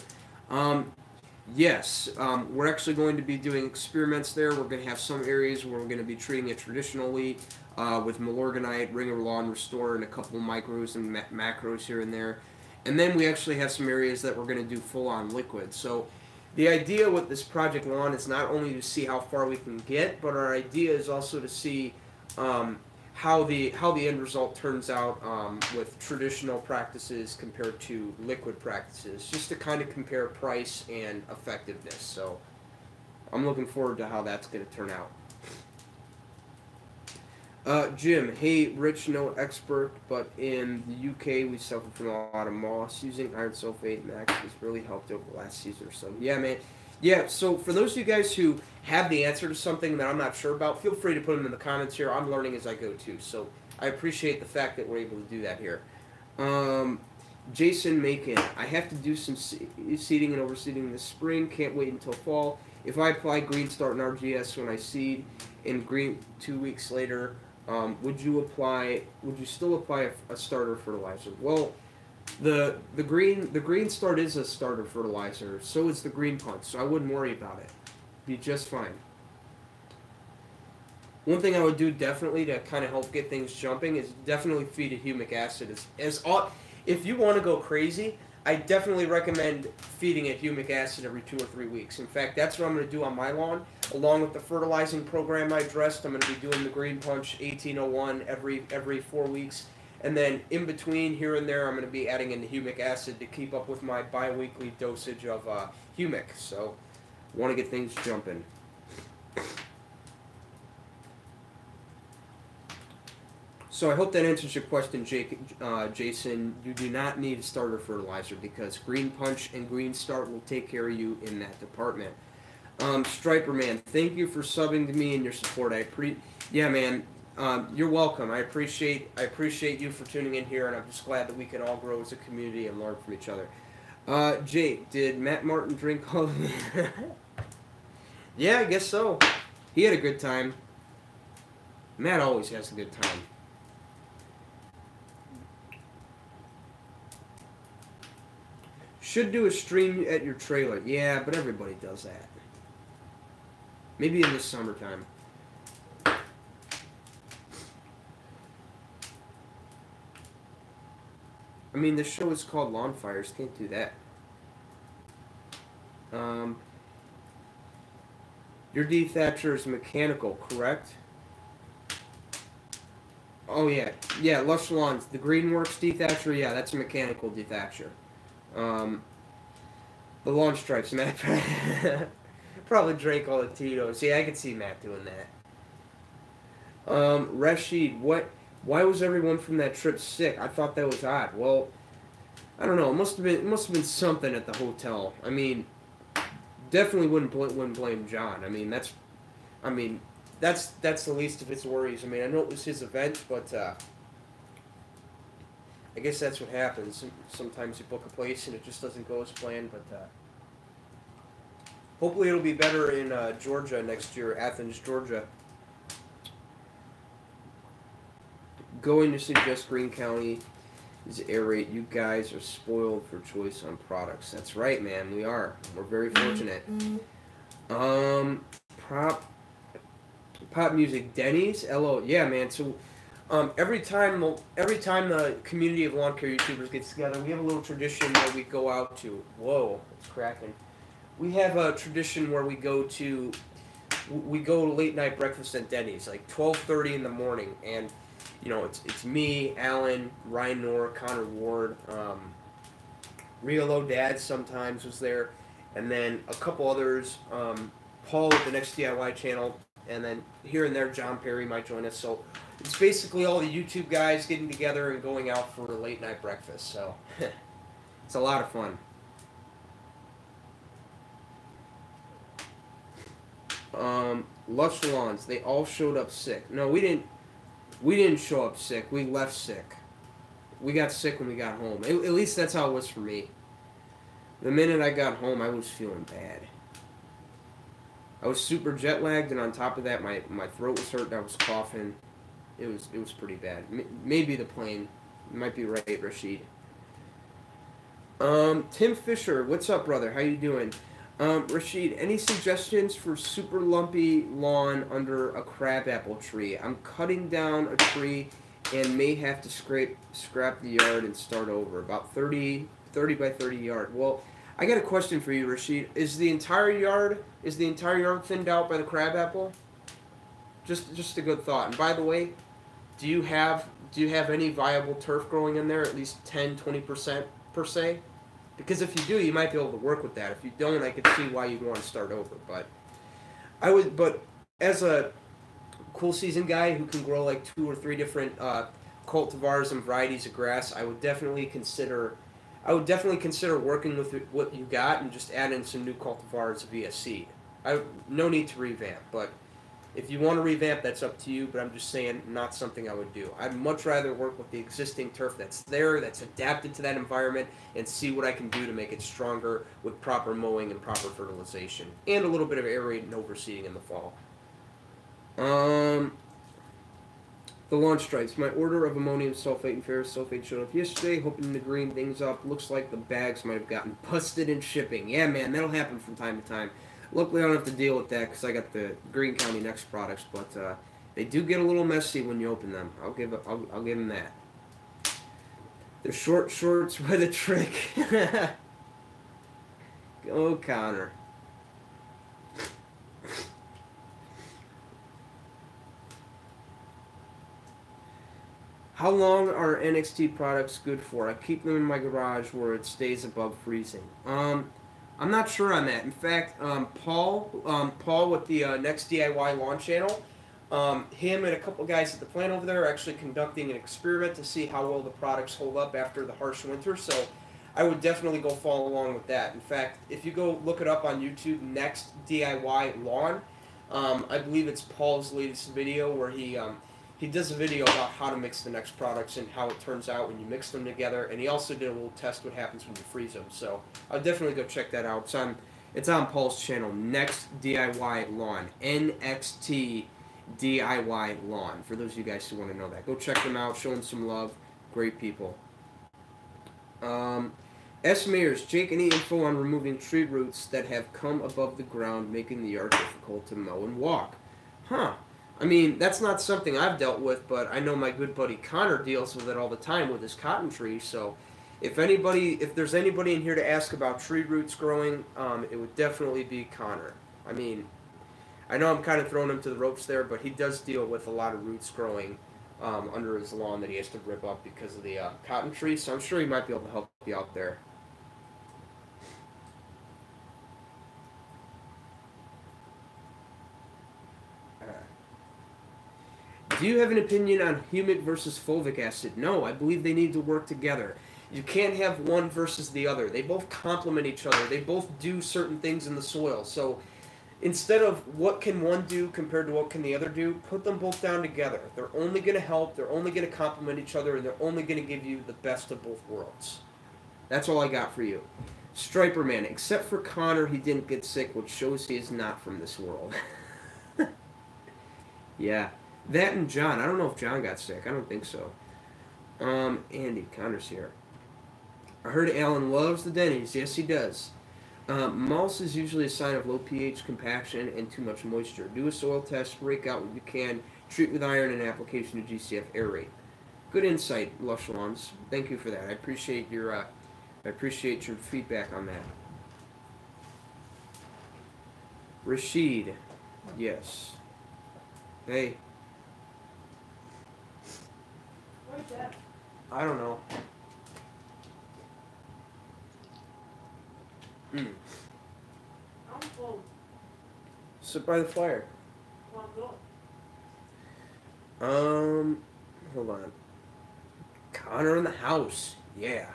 Yes, we're actually going to be doing experiments there. We're going to have some areas where we're going to be treating it traditionally with Milorganite, Ringer Lawn Restore, and a couple of micros and macros here and there. And then we actually have some areas that we're going to do full-on liquid. So the idea with this Project Lawn is not only to see how far we can get, but our idea is also to see how the end result turns out with traditional practices compared to liquid practices, just to kind of compare price and effectiveness. So I'm looking forward to how that's going to turn out. Jim, hey, Rich, no expert, but in the UK we suffer from a lot of moss. Using iron sulfate max has really helped over the last season or so. Yeah, man. Yeah, so for those of you guys who have the answer to something that I'm not sure about, feel free to put them in the comments here. I'm learning as I go too, so I appreciate the fact that we're able to do that here. Jason Macon, I have to do some seeding and overseeding this spring. Can't wait until fall. If I apply Green Start and RGS when I seed and green 2 weeks later, would you still apply a starter fertilizer? Well, the green start is a starter fertilizer. So is the green punch. So I wouldn't worry about it. Be just fine. One thing I would do definitely to kind of help get things jumping is definitely feed it humic acid. If you want to go crazy, I definitely recommend feeding it humic acid every 2 or 3 weeks. In fact, that's what I'm going to do on my lawn. Along with the fertilizing program I addressed, I'm going to be doing the Green Punch 1801 every 4 weeks. And then in between, here and there, I'm going to be adding in the humic acid to keep up with my bi-weekly dosage of humic. So, want to get things jumping. So I hope that answers your question, Jason. You do not need a starter fertilizer because Green Punch and Green Start will take care of you in that department. Striper Man, thank you for subbing to me and your support. Yeah, man. You're welcome. I appreciate you for tuning in here, and I'm just glad that we can all grow as a community and learn from each other. Jake, did Matt Martin drink all of it? Yeah, I guess so. He had a good time. Matt always has a good time. Should do a stream at your trailer. Yeah, but everybody does that. Maybe in the summertime. I mean, the show is called Lawn Fires. Can't do that. Your dethatcher is mechanical, correct? Oh, yeah. Yeah, Lush Lawns. The Greenworks dethatcher, yeah, that's a mechanical dethatcher. The Lawn Stripes, Matt. Probably drank all the Tito's. Yeah, I could see Matt doing that. Rashid, why was everyone from that trip sick? I thought that was odd. Well, I don't know. It must have been something at the hotel. I mean, definitely wouldn't blame John. I mean, that's the least of his worries. I mean, I know it was his event, but I guess that's what happens. Sometimes you book a place and it just doesn't go as planned, but hopefully it'll be better in Georgia next year, Athens, Georgia. Going to suggest Greene County. is aerate. You guys are spoiled for choice on products. That's right, man. We are. We're very fortunate. Prop Pop music, Denny's, LO, yeah, man. So, every time the community of lawn care YouTubers gets together, we have a little tradition where we go out to. Whoa, it's cracking. We have a tradition where we go to late night breakfast at Denny's, like 12:30 in the morning, and it's me, Alan, Ryan Noor, Connor Ward, Real O Dad sometimes was there, and then a couple others. Paul with the Next DIY channel, and then here and there John Perry might join us. So it's basically all the YouTube guys getting together and going out for a late night breakfast. So it's a lot of fun. Lush Lawns, they all showed up sick. No, we didn't. We didn't show up sick. We left sick. We got sick when we got home. At least that's how it was for me. The minute I got home, I was feeling bad. I was super jet lagged, and on top of that, my throat was hurt. I was coughing. It was pretty bad. Maybe the plane. You might be right, Rashid. Tim Fisher, what's up, brother? How you doing? Rashid, any suggestions for super lumpy lawn under a crabapple tree? I'm cutting down a tree and may have to scrap the yard and start over. About 30 by 30 yard. Well, I got a question for you, Rashid. Is the entire yard thinned out by the crabapple? Just a good thought. And by the way, do you have any viable turf growing in there? At least 10-20% per se? Because if you do, you might be able to work with that. If you don't, I could see why you'd want to start over. But as a cool season guy who can grow like 2 or 3 different cultivars and varieties of grass, I would definitely consider working with what you got and just add in some new cultivars via seed. No need to revamp, but if you want to revamp, that's up to you, but I'm just saying not something I would do. I'd much rather work with the existing turf that's there, that's adapted to that environment, and see what I can do to make it stronger with proper mowing and proper fertilization, and a little bit of aerate and overseeding in the fall. The launch stripes. My order of ammonium sulfate and ferrous sulfate showed up yesterday, hoping to green things up. Looks like the bags might have gotten busted in shipping. Yeah, man, that'll happen from time to time. Luckily, I don't have to deal with that because I got the Greene County Next products, but they do get a little messy when you open them. I'll give them that. The short shorts were the trick. Go, Connor. How long are NXT products good for? I keep them in my garage where it stays above freezing. I'm not sure on that. In fact, Paul with the Next DIY Lawn channel, him and a couple guys at the plant over there are actually conducting an experiment to see how well the products hold up after the harsh winter. So I would definitely go follow along with that. In fact, if you go look it up on YouTube, Next DIY Lawn, I believe it's Paul's latest video where he does a video about how to mix the Next products and how it turns out when you mix them together. And he also did a little test what happens when you freeze them. So I'll definitely go check that out. It's on Paul's channel, Next DIY Lawn, NXT DIY Lawn. For those of you guys who want to know that, go check them out. Show them some love. Great people. S. Mayers, Jake, any info on removing tree roots that have come above the ground, making the yard difficult to mow and walk? Huh. I mean, that's not something I've dealt with, but I know my good buddy Connor deals with it all the time with his cotton tree. So if there's anybody in here to ask about tree roots growing, it would definitely be Connor. I mean, I know I'm kind of throwing him to the ropes there, but he does deal with a lot of roots growing under his lawn that he has to rip up because of the cotton tree. So I'm sure he might be able to help you out there. Do you have an opinion on humic versus fulvic acid? No, I believe they need to work together. You can't have one versus the other. They both complement each other. They both do certain things in the soil. So instead of what can one do compared to what can the other do, put them both down together. They're only going to help, they're only going to complement each other, and they're only going to give you the best of both worlds. That's all I got for you. Striper Man, except for Connor, he didn't get sick, which shows he is not from this world. Yeah. That and John. I don't know if John got sick. I don't think so. Andy, Connor's here. I heard Alan loves the Denny's. Yes, he does. Mouse is usually a sign of low pH, compaction, and too much moisture. Do a soil test, rake out what you can, treat with iron, and application of GCF aerate. Good insight, Lush Lawns. Thank you for that. I appreciate your feedback on that. Rashid, yes. Hey. Where's that? I don't know. I'm full. Sit by the fire. Well, I'm going. Hold on. Connor in the house. Yeah.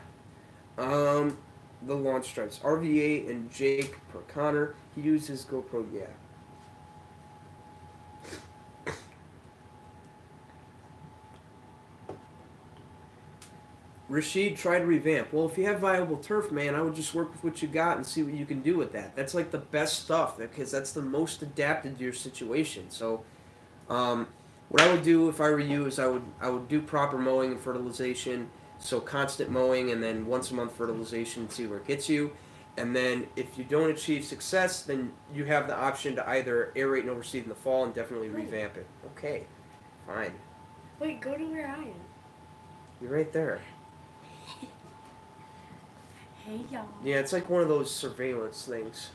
The launch stripes. RVA and Jake per Connor. He used his GoPro. Yeah. Rashid tried to revamp. Well, if you have viable turf, man, I would just work with what you got and see what you can do with that. That's like the best stuff because that's the most adapted to your situation. So, what I would do if I were you is I would do proper mowing and fertilization. So constant mowing and then once a month fertilization and see where it gets you. And then if you don't achieve success, then you have the option to either aerate and overseed in the fall and definitely revamp it. Okay, fine. Wait, go to where I am. You're right there. Hey, y'all. Yeah, it's like one of those surveillance things.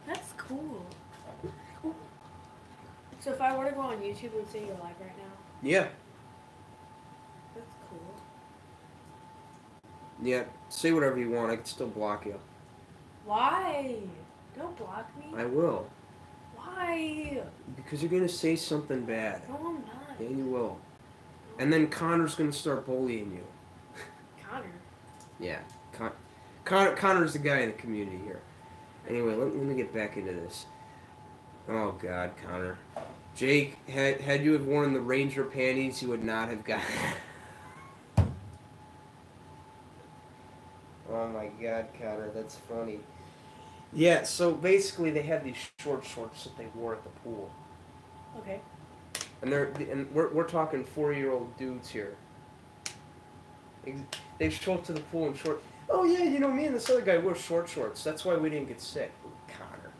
That's cool. So if I were to go on YouTube, it would say you're live right now. Yeah. That's cool. Yeah, say whatever you want. I can still block you. Why? Don't block me. I will. Why? Because you're going to say something bad. No, I'm not. Yeah, you will. And then Connor's going to start bullying you. Connor. Yeah. Connor's the guy in the community here. Anyway, let me get back into this. Oh, God, Connor. Jake, had you have worn the Ranger panties, you would not have gotten... Oh, my God, Connor, that's funny. Yeah, so basically they had these short shorts that they wore at the pool. Okay. And we're talking 4-year-old dudes here. They show up to the pool in short. Oh yeah, you know, me and this other guy wear short shorts. That's why we didn't get sick. Connor.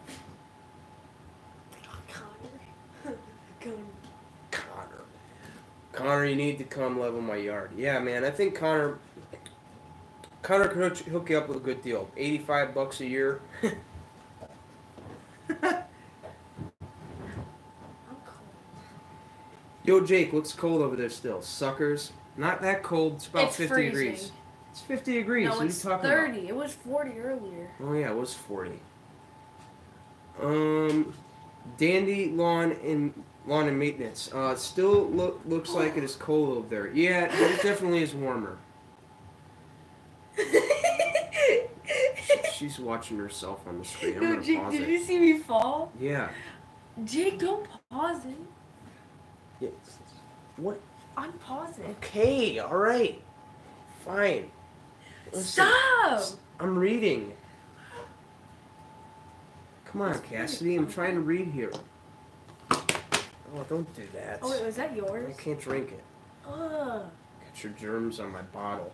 Connor, you need to come level my yard. Yeah, man, I think Connor can hook you up with a good deal. $85 a year. Yo, Jake, looks cold over there still. Suckers. Not that cold. It's about 50 freezing. degrees. It's 50 degrees. No, what are you it's talking 30. about? It was 40 earlier. Oh, yeah, it was 40. Dandy lawn and maintenance. Still looks like it is cold over there. Yeah, it definitely is warmer. She's watching herself on the screen. I'm No, gonna Jake, pause did it. you see me fall? Yeah. Jake, don't pause it. Yes. What? I'm pausing. Okay, alright. Fine. Listen, Stop! I'm reading. Come on, Cassidy. I'm trying to read here. Oh, don't do that. Oh, wait, was that yours? I can't drink it. Ugh. Got your germs on my bottle.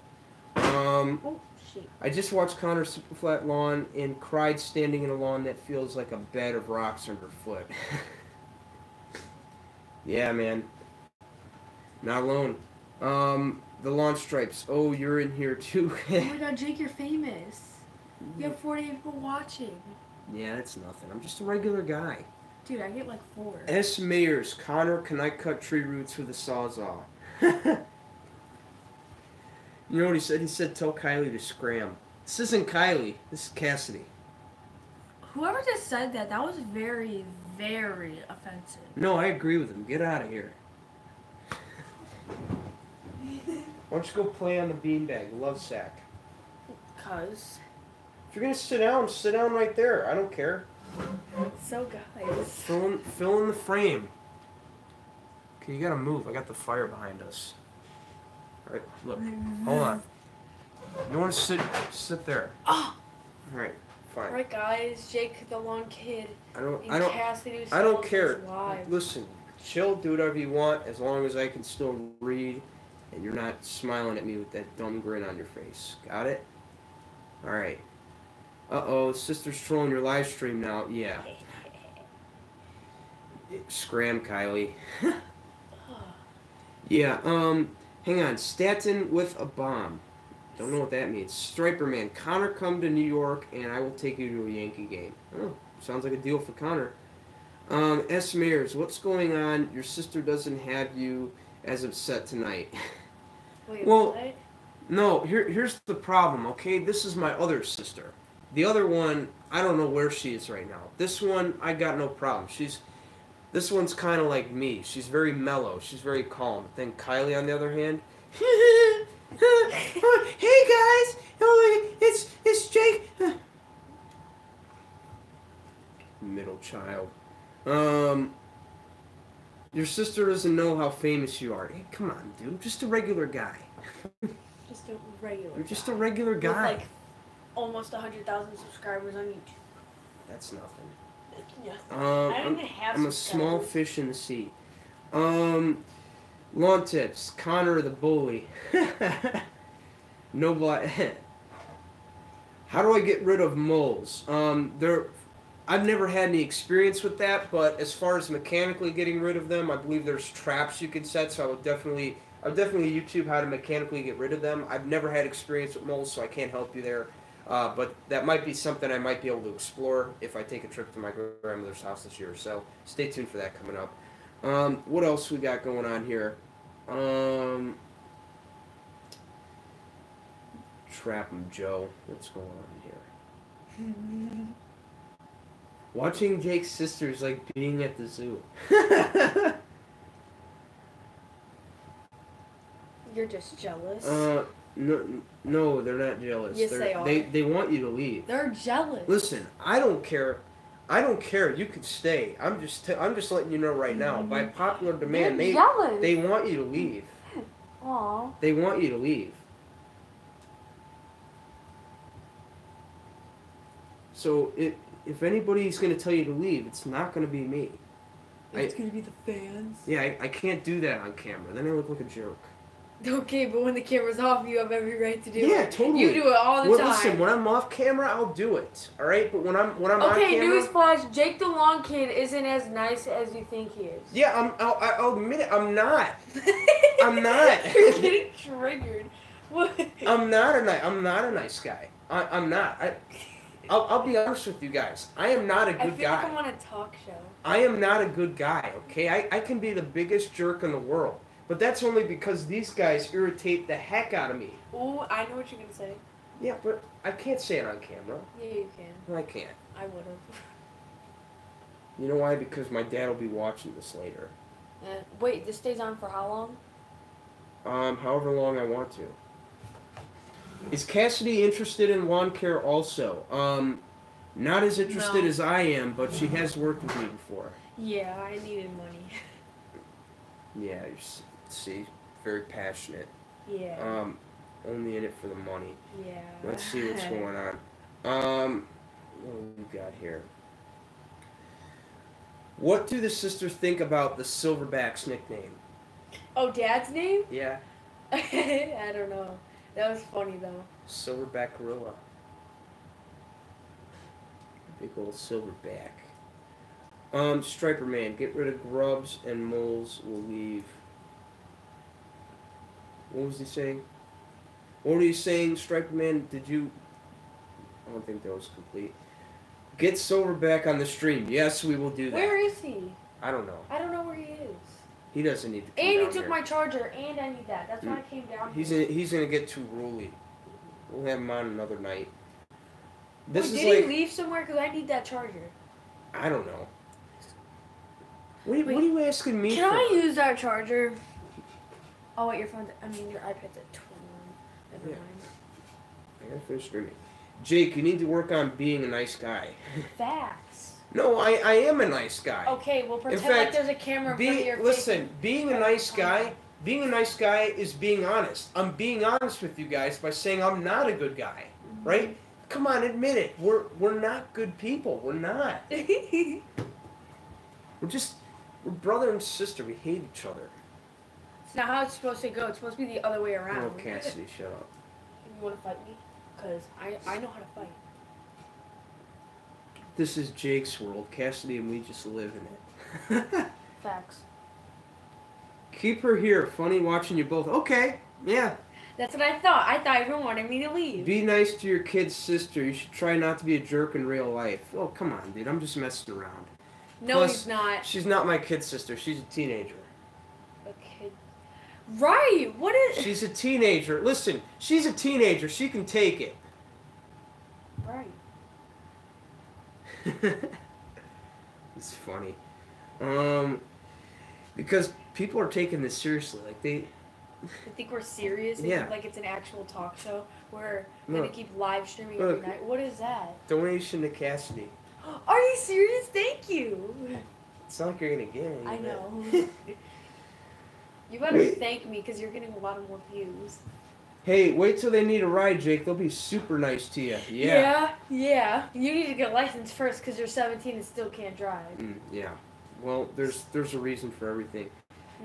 Oh, shit. I just watched Connor's Super Flat Lawn and cried standing in a lawn that feels like a bed of rocks underfoot. Yeah, man. Not alone. The lawn stripes. Oh, you're in here too. Oh my god, Jake, you're famous. You have 48 people watching. Yeah, that's nothing. I'm just a regular guy. Dude, I get like 4. S. Mayers. Connor, can I cut tree roots with a sawzall? You know what he said? He said, tell Kylie to scram. This isn't Kylie. This is Cassidy. Whoever just said that, that was very, very offensive. No, I agree with him. Get out of here. Why don't you go play on the beanbag, love sack? Cuz. If you're gonna sit down right there. I don't care. So guys. Fill in the frame. Okay, you gotta move. I got the fire behind us. All right, look. Hold on. You want to sit there? Oh. All right, fine. Alright guys, Jake the long kid. I don't Cassidy care. Listen, chill, do whatever you want, as long as I can still read and you're not smiling at me with that dumb grin on your face. Got it? Alright. Uh-oh, sister's trolling your live stream now. Yeah. Scram, Kylie. Yeah, hang on. Statin with a bomb. Don't know what that means. Striper Man, Connor, come to New York and I will take you to a Yankee game. Oh, sounds like a deal for Connor. S. Mears, what's going on? Your sister doesn't have you as upset tonight. Wait, well, what? no, here's the problem, okay? This is my other sister. The other one, I don't know where she is right now. This one, I got no problem. This one's kind of like me. She's very mellow. She's very calm. Then Kylie, on the other hand, hey guys, oh, it's Jake. Middle child. Your sister doesn't know how famous you are. Hey, come on, dude. Just a regular guy. Just a regular. You're just a regular guy. With like almost 100,000 subscribers on YouTube. That's nothing. Yeah. I don't even have I'm a small fish in the sea. Lawn tips. Connor the bully. No black. How do I get rid of moles? I've never had any experience with that, but as far as mechanically getting rid of them, I believe there's traps you can set. So I would definitely YouTube how to mechanically get rid of them. I've never had experience with moles, so I can't help you there. But that might be something I might be able to explore if I take a trip to my grandmother's house this year. So stay tuned for that coming up. What else we got going on here? Trap 'em, Joe. What's going on here? Watching Jake's sister is like being at the zoo. You're just jealous. No, they're not jealous. Yes, they are. They want you to leave. They're jealous. Listen, I don't care. You can stay. I'm just letting you know right now. By popular demand, They're jealous. they want you to leave. Aw. They want you to leave. So if anybody's going to tell you to leave, it's not going to be me. It's going to be the fans. Yeah, I can't do that on camera. Then I look like a jerk. Okay, but when the camera's off, you have every right to do it. Yeah, totally. You do it all the time. Listen, when I'm off camera, I'll do it. All right, but when I'm on camera. Okay, newsflash: Jake the Long Kid isn't as nice as you think he is. Yeah, I'll admit it. I'm not. I'm not. You're getting triggered. What? I'm not a nice guy. I'm not. I'll be honest with you guys. I am not a good guy. I feel like I'm on a talk show. I am not a good guy. Okay, I can be the biggest jerk in the world. But that's only because these guys irritate the heck out of me. Ooh, I know what you're gonna say. Yeah, but I can't say it on camera. Yeah, you can. No, I can't. I would have. You know why? Because my dad will be watching this later. Wait, this stays on for how long? However long I want to. Is Cassidy interested in lawn care also? Not as interested as I am, but she has worked with me before. Yeah, I needed money. Yeah, see, very passionate. Yeah. Only in it for the money. Yeah. Let's see what's going on. What do we got here? What do the sisters think about the Silverback's nickname? Oh, Dad's name? Yeah. I don't know. That was funny though. Silverback gorilla. Big old silverback. Striper Man, get rid of grubs and moles will leave. What was he saying? What were you saying, Striper Man? Did you... I don't think that was complete. Get Silverback on the stream. Yes, we will do that. Where is he? I don't know. I don't know where he is. He doesn't need to come And down he took here. my charger, and I need that. That's why I came down here. He's gonna get too ruly. We'll have him on another night. This Wait, is did like... he leave somewhere? Because I need that charger. I don't know. What are you asking me Can for? I use that charger? Oh, wait, your phone's... I mean, your iPad's at 12. Never mind. I gotta finish streaming. Jake, you need to work on being a nice guy. Facts. No, I am a nice guy. Okay, well, pretend fact, like there's a camera in front of your face. Listen, being a nice guy is being honest. I'm being honest with you guys by saying I'm not a good guy, right? Come on, admit it. We're not good people. We're not. We're just We're brother and sister. We hate each other. It's not how it's supposed to go. It's supposed to be the other way around. Oh, Cassidy, shut up. You want to fight me? Because I know how to fight. This is Jake's world. Cassidy and we just live in it. Facts. Keep her here. Funny watching you both. Okay. Yeah. That's what I thought. I thought everyone wanted me to leave. Be nice to your kid's sister. You should try not to be a jerk in real life. Oh, come on, dude. I'm just messing around. No, Plus, he's not. She's not my kid's sister. She's a teenager. A kid. Right. What is... She's a teenager. Listen, she's a teenager. She can take it. Right. It's funny. Because people are taking this seriously. Like, they... I think we're serious. They Yeah. think like it's an actual talk show. We're Look. gonna keep live streaming Look. every night. What is that? Donation to Cassidy. Are you serious? Thank you. It's not like you're going to get any. I of know. it. You better Wait. thank me because you're getting a lot of more views. Hey, wait till they need a ride, Jake. They'll be super nice to you. Yeah. You need to get a license first because you're 17 and still can't drive. Yeah. Well, there's a reason for everything.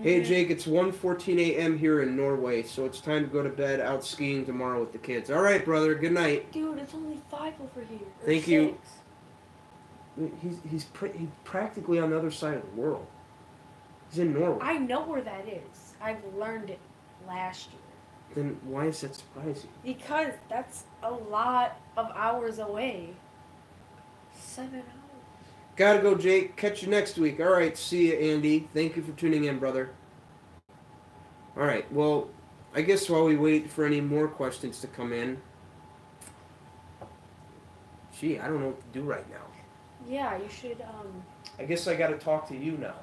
Hey, Jake, it's 1:14 a.m. here in Norway, so it's time to go to bed, out skiing tomorrow with the kids. All right, brother. Good night. Dude, it's only 5 over here. Or Thank 6. you. He's practically on the other side of the world. He's in Norway. I know where that is. I've learned it last year. Then why is that surprising? Because that's a lot of hours away. 7 hours. Gotta go, Jake. Catch you next week. All right, see you, Andy. Thank you for tuning in, brother. All right, well, I guess while we wait for any more questions to come in, gee, I don't know what to do right now. Yeah, you should, I guess I gotta talk to you now.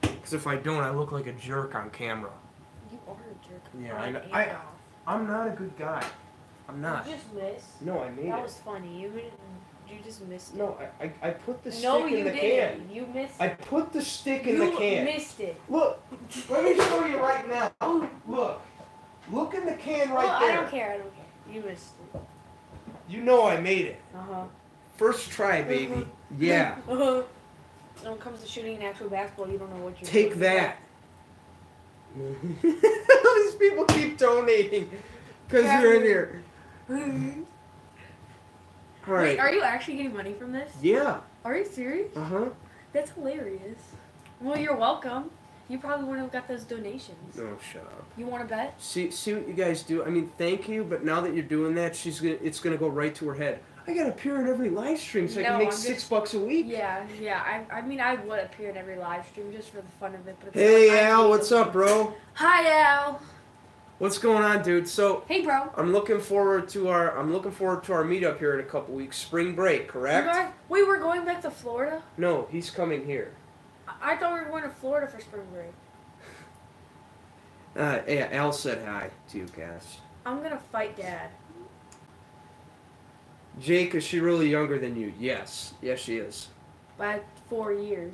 Because if I don't, I look like a jerk on camera. You are a jerk. Yeah, on I know. and off. I'm not a good guy. I'm not. You just missed. No, I made That it. was funny. You just missed it. No, I put the stick No, in you the didn't. can. You missed I it. put the stick in the can. You missed it. Look, let me show you right now. Look in the can right Well, there. I don't care. You missed it. You know I made it. Uh-huh. First try, baby. Yeah. Uh-huh. When it comes to shooting an actual basketball, you don't know what you're Take doing. that. These people keep donating because you're in here. All right. Wait, are you actually getting money from this? Yeah. Are you serious? Uh-huh. That's hilarious. Well, you're welcome. You probably wouldn't have got those donations. Oh, shut up. You want to bet? See what you guys do. I mean, thank you, but now that you're doing that, it's gonna go right to her head. I gotta appear in every live stream so I can No, make I'm just- $6 a week. Yeah. I mean, I would appear in every live stream just for the fun of it. But it's Hey not my Al, thing. what's up, bro? Hi, Al. What's going on, dude? So Hey, bro. I'm looking forward to our meetup here in a couple weeks. Spring break, correct? Wait, we're going back to Florida? No, he's coming here. I thought we were going to Florida for spring break. Yeah, Al said hi to you, Cass. I'm going to fight Dad. Jake, is she really younger than you? Yes. Yes, she is. By 4 years.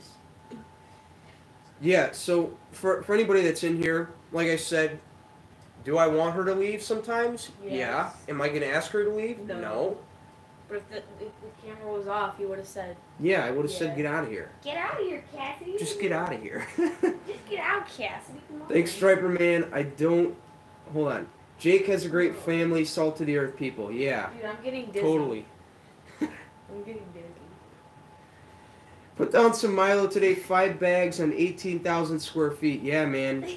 Yeah, so for anybody that's in here, like I said, do I want her to leave sometimes? Yes. Yeah. Am I going to ask her to leave? No. But if the camera was off, you would have said, Yeah, I would have Yeah. said get out of here. "Get out of here, Cassidy." Just get out of here. Just get out, Cassidy. Come on. Thanks, Striper Man. Hold on. Jake has a great family, salt to the earth people. Yeah, Dude, I'm getting dizzy. totally. I'm getting dizzy. Put down some Milo today, 5 bags on 18,000 square feet. Yeah, man.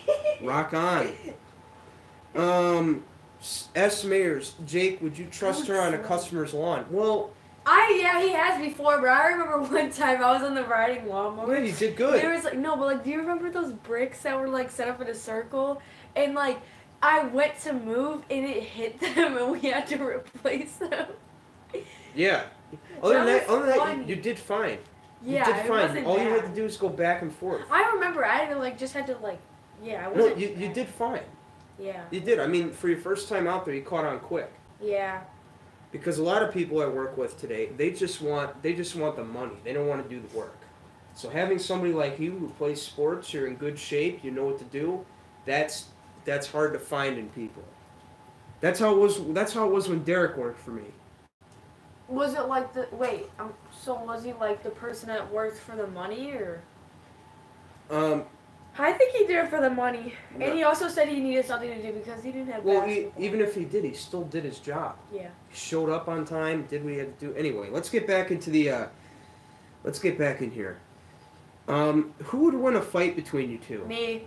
Rock on. S. Mayers, Jake, would you trust her on a customer's lawn? Well, Yeah, he has before, but I remember one time I was on the riding lawnmower. yeah, you did good. There was no, but do you remember those bricks that were set up in a circle? And I went to move and it hit them and we had to replace them. Yeah. Other than was that, funny. you did fine. Yeah, you did it fine. wasn't All bad. you had to do is go back and forth. I remember I had to just had to yeah, I No, wasn't you did fine. Yeah. You did. I mean, for your first time out there, you caught on quick. Yeah. Because a lot of people I work with today, they just want the money. They don't want to do the work. So having somebody like you who plays sports, you're in good shape, you know what to do, that's hard to find in people. That's how it was when Derek worked for me. Was it so was he the person that worked for the money or? I think he did it for the money, No. and he also said he needed something to do because he didn't have. Well, basketball. even if he did, he still did his job. Yeah. He showed up on time. Did what he had to do. Anyway, let's get back into the. Let's get back in here. Who would win a fight between you two? Me.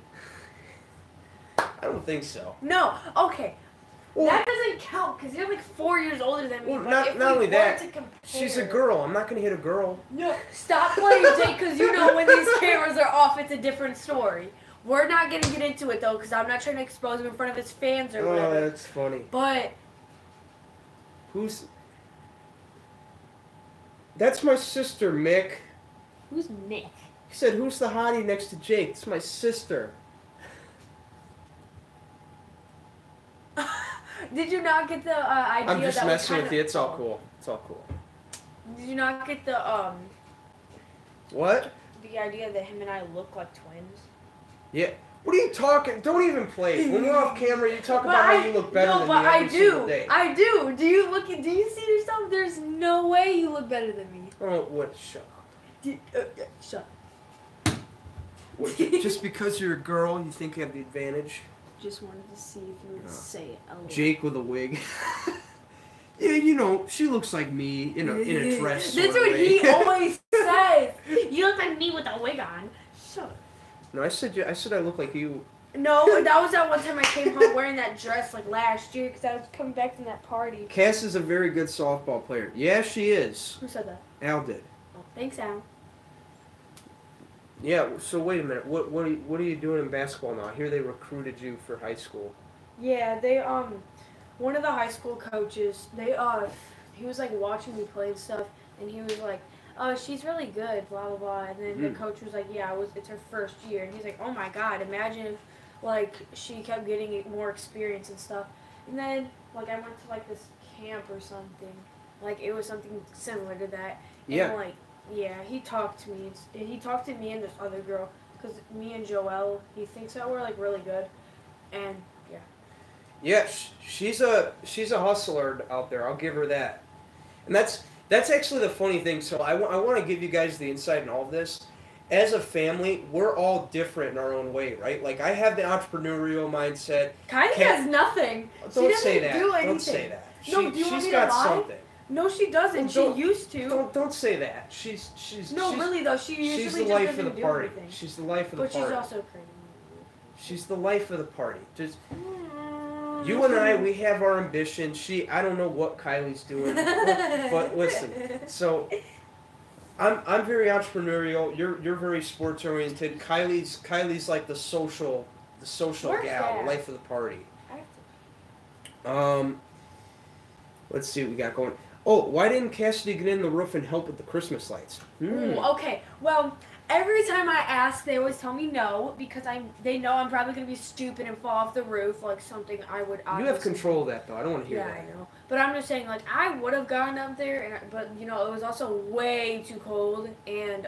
I don't think so. No. Okay. Well, That doesn't count because you're like 4 years older than me. Well, but not- if not we only were that, to compare, she's a girl. I'm not gonna hit a girl. No, stop playing, Jake, because you know when these cameras are off, it's a different story. We're not gonna get into it though, because I'm not trying to expose him in front of his fans or Oh, whatever. that's funny. But Who's? That's my sister, Mick. who's Nick? He said, "Who's the hottie next to Jake?" It's my sister. Did you not get the idea? I'm just that messing was with you. It's all cool. It's all cool. Did you not get the What? the idea that him and I look like twins? Yeah. What are you talking? Don't even play. When we're off camera, you talk But about how you look better no, than but me every I single do. day. I do. Do you look? Do you see yourself? There's no way you look better than me. Oh, what? Shut up. Shut. What, just because you're a girl, you think you have the advantage? Just wanted to see if you would say it. A little. Jake with a wig. Yeah, you know, she looks like me in a dress. That's sort of what way. he always says. You look like me with a wig on. Shut up. No, I said I look like you. No, that was that one time I came home wearing that dress like last year because I was coming back from that party. Cass is a very good softball player. Yeah, she is. Who said that? Al did. Oh, thanks, Al. Yeah. So wait a minute. What are you doing in basketball now? I hear they recruited you for high school. Yeah, they one of the high school coaches, he was like watching me play and stuff, and he was like, "Oh, she's really good," blah blah blah. And then the coach was like, "Yeah, it's her first year," and he's like, "Oh my God, imagine if like she kept getting more experience and stuff." And then like I went to like this camp or something, like it was something similar to that. And, Yeah. like yeah, he talked to me. He talked to me and this other girl, cause me and Joelle, he thinks that we're like really good, and. Yeah, she's a hustler out there. I'll give her that. And that's actually the funny thing. So I want to give you guys the insight in all of this. As a family, we're all different in our own way, right? Like I have the entrepreneurial mindset. Kylie has nothing. She Don't doesn't say that. do anything. Don't say that. No, do you want she's me got to lie? something. No, she doesn't. She Don't- used to. Don't say that. She's Really though, she usually she's the just life doesn't of the do party. anything. She's the life of the But party. she's also crazy. She's the life of the party. Just you and I, we have our ambition. I don't know what Kylie's doing, but listen. So, I'm very entrepreneurial. You're very sports oriented. Kylie's like the social Where's gal, that? the life of the party. I have to- Let's see what we got going. Oh, why didn't Cassidy get in the roof and help with the Christmas lights? Ooh, okay. Well, every time I ask, they always tell me no because they know I'm probably gonna be stupid and fall off the roof, like something I would. You have obviously- control of that, though. I don't want to hear Yeah, that. I know. But I'm just saying, like, I would have gone up there, but you know, it was also way too cold, and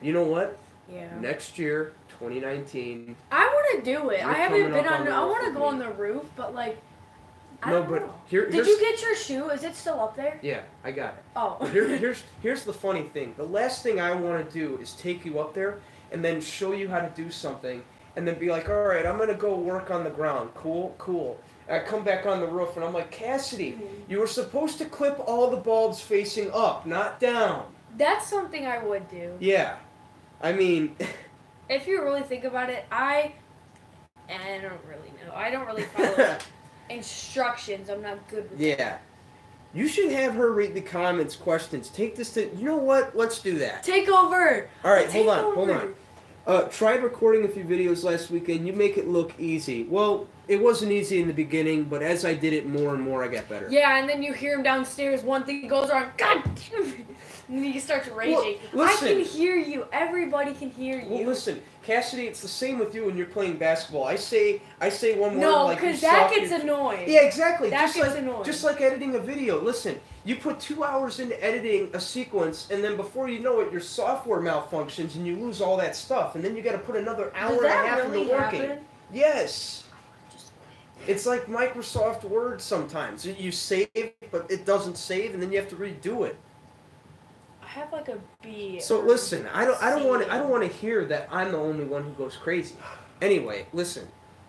You know what? yeah. Next year, 2019. I want to do it. You're I haven't coming been up on. on the I roof want to with go me. on the roof, but like, I No, don't but know. here's Did you get your shoe? Is it still up there? Yeah, I got it. Oh. But here's the funny thing. The last thing I want to do is take you up there and then show you how to do something and then be like, all right, I'm going to go work on the ground. Cool. And I come back on the roof and I'm like, Cassidy, you were supposed to clip all the bulbs facing up, not down. That's something I would do. Yeah. I mean... If you really think about it, I don't really know. I don't really follow instructions. I'm not good with that. Yeah. You should have her read the comments, questions. Take this to... You know what? Let's do that. Take over. All right, Take hold over. on. Tried recording a few videos last weekend. You make it look easy. Well, it wasn't easy in the beginning, but as I did it more and more, I got better. Yeah, and then you hear him downstairs. One thing goes wrong. God damn it. And then he starts raging. Well, listen. I can hear you. Everybody can hear you. Well, listen, Cassidy, it's the same with you when you're playing basketball. I say one word No, like because you that suck, gets you- annoying. Yeah, exactly. That just gets like annoying. just like editing a video. Listen, you put 2 hours into editing a sequence, and then before you know it, your software malfunctions, and you lose all that stuff, and then you got to put another hour Does and a that half really into working. happen? Yes. It's like Microsoft Word sometimes. You save, but it doesn't save, and then you have to redo it. I have like a B. So listen, I don't want to hear that I'm the only one who goes crazy. Anyway, listen.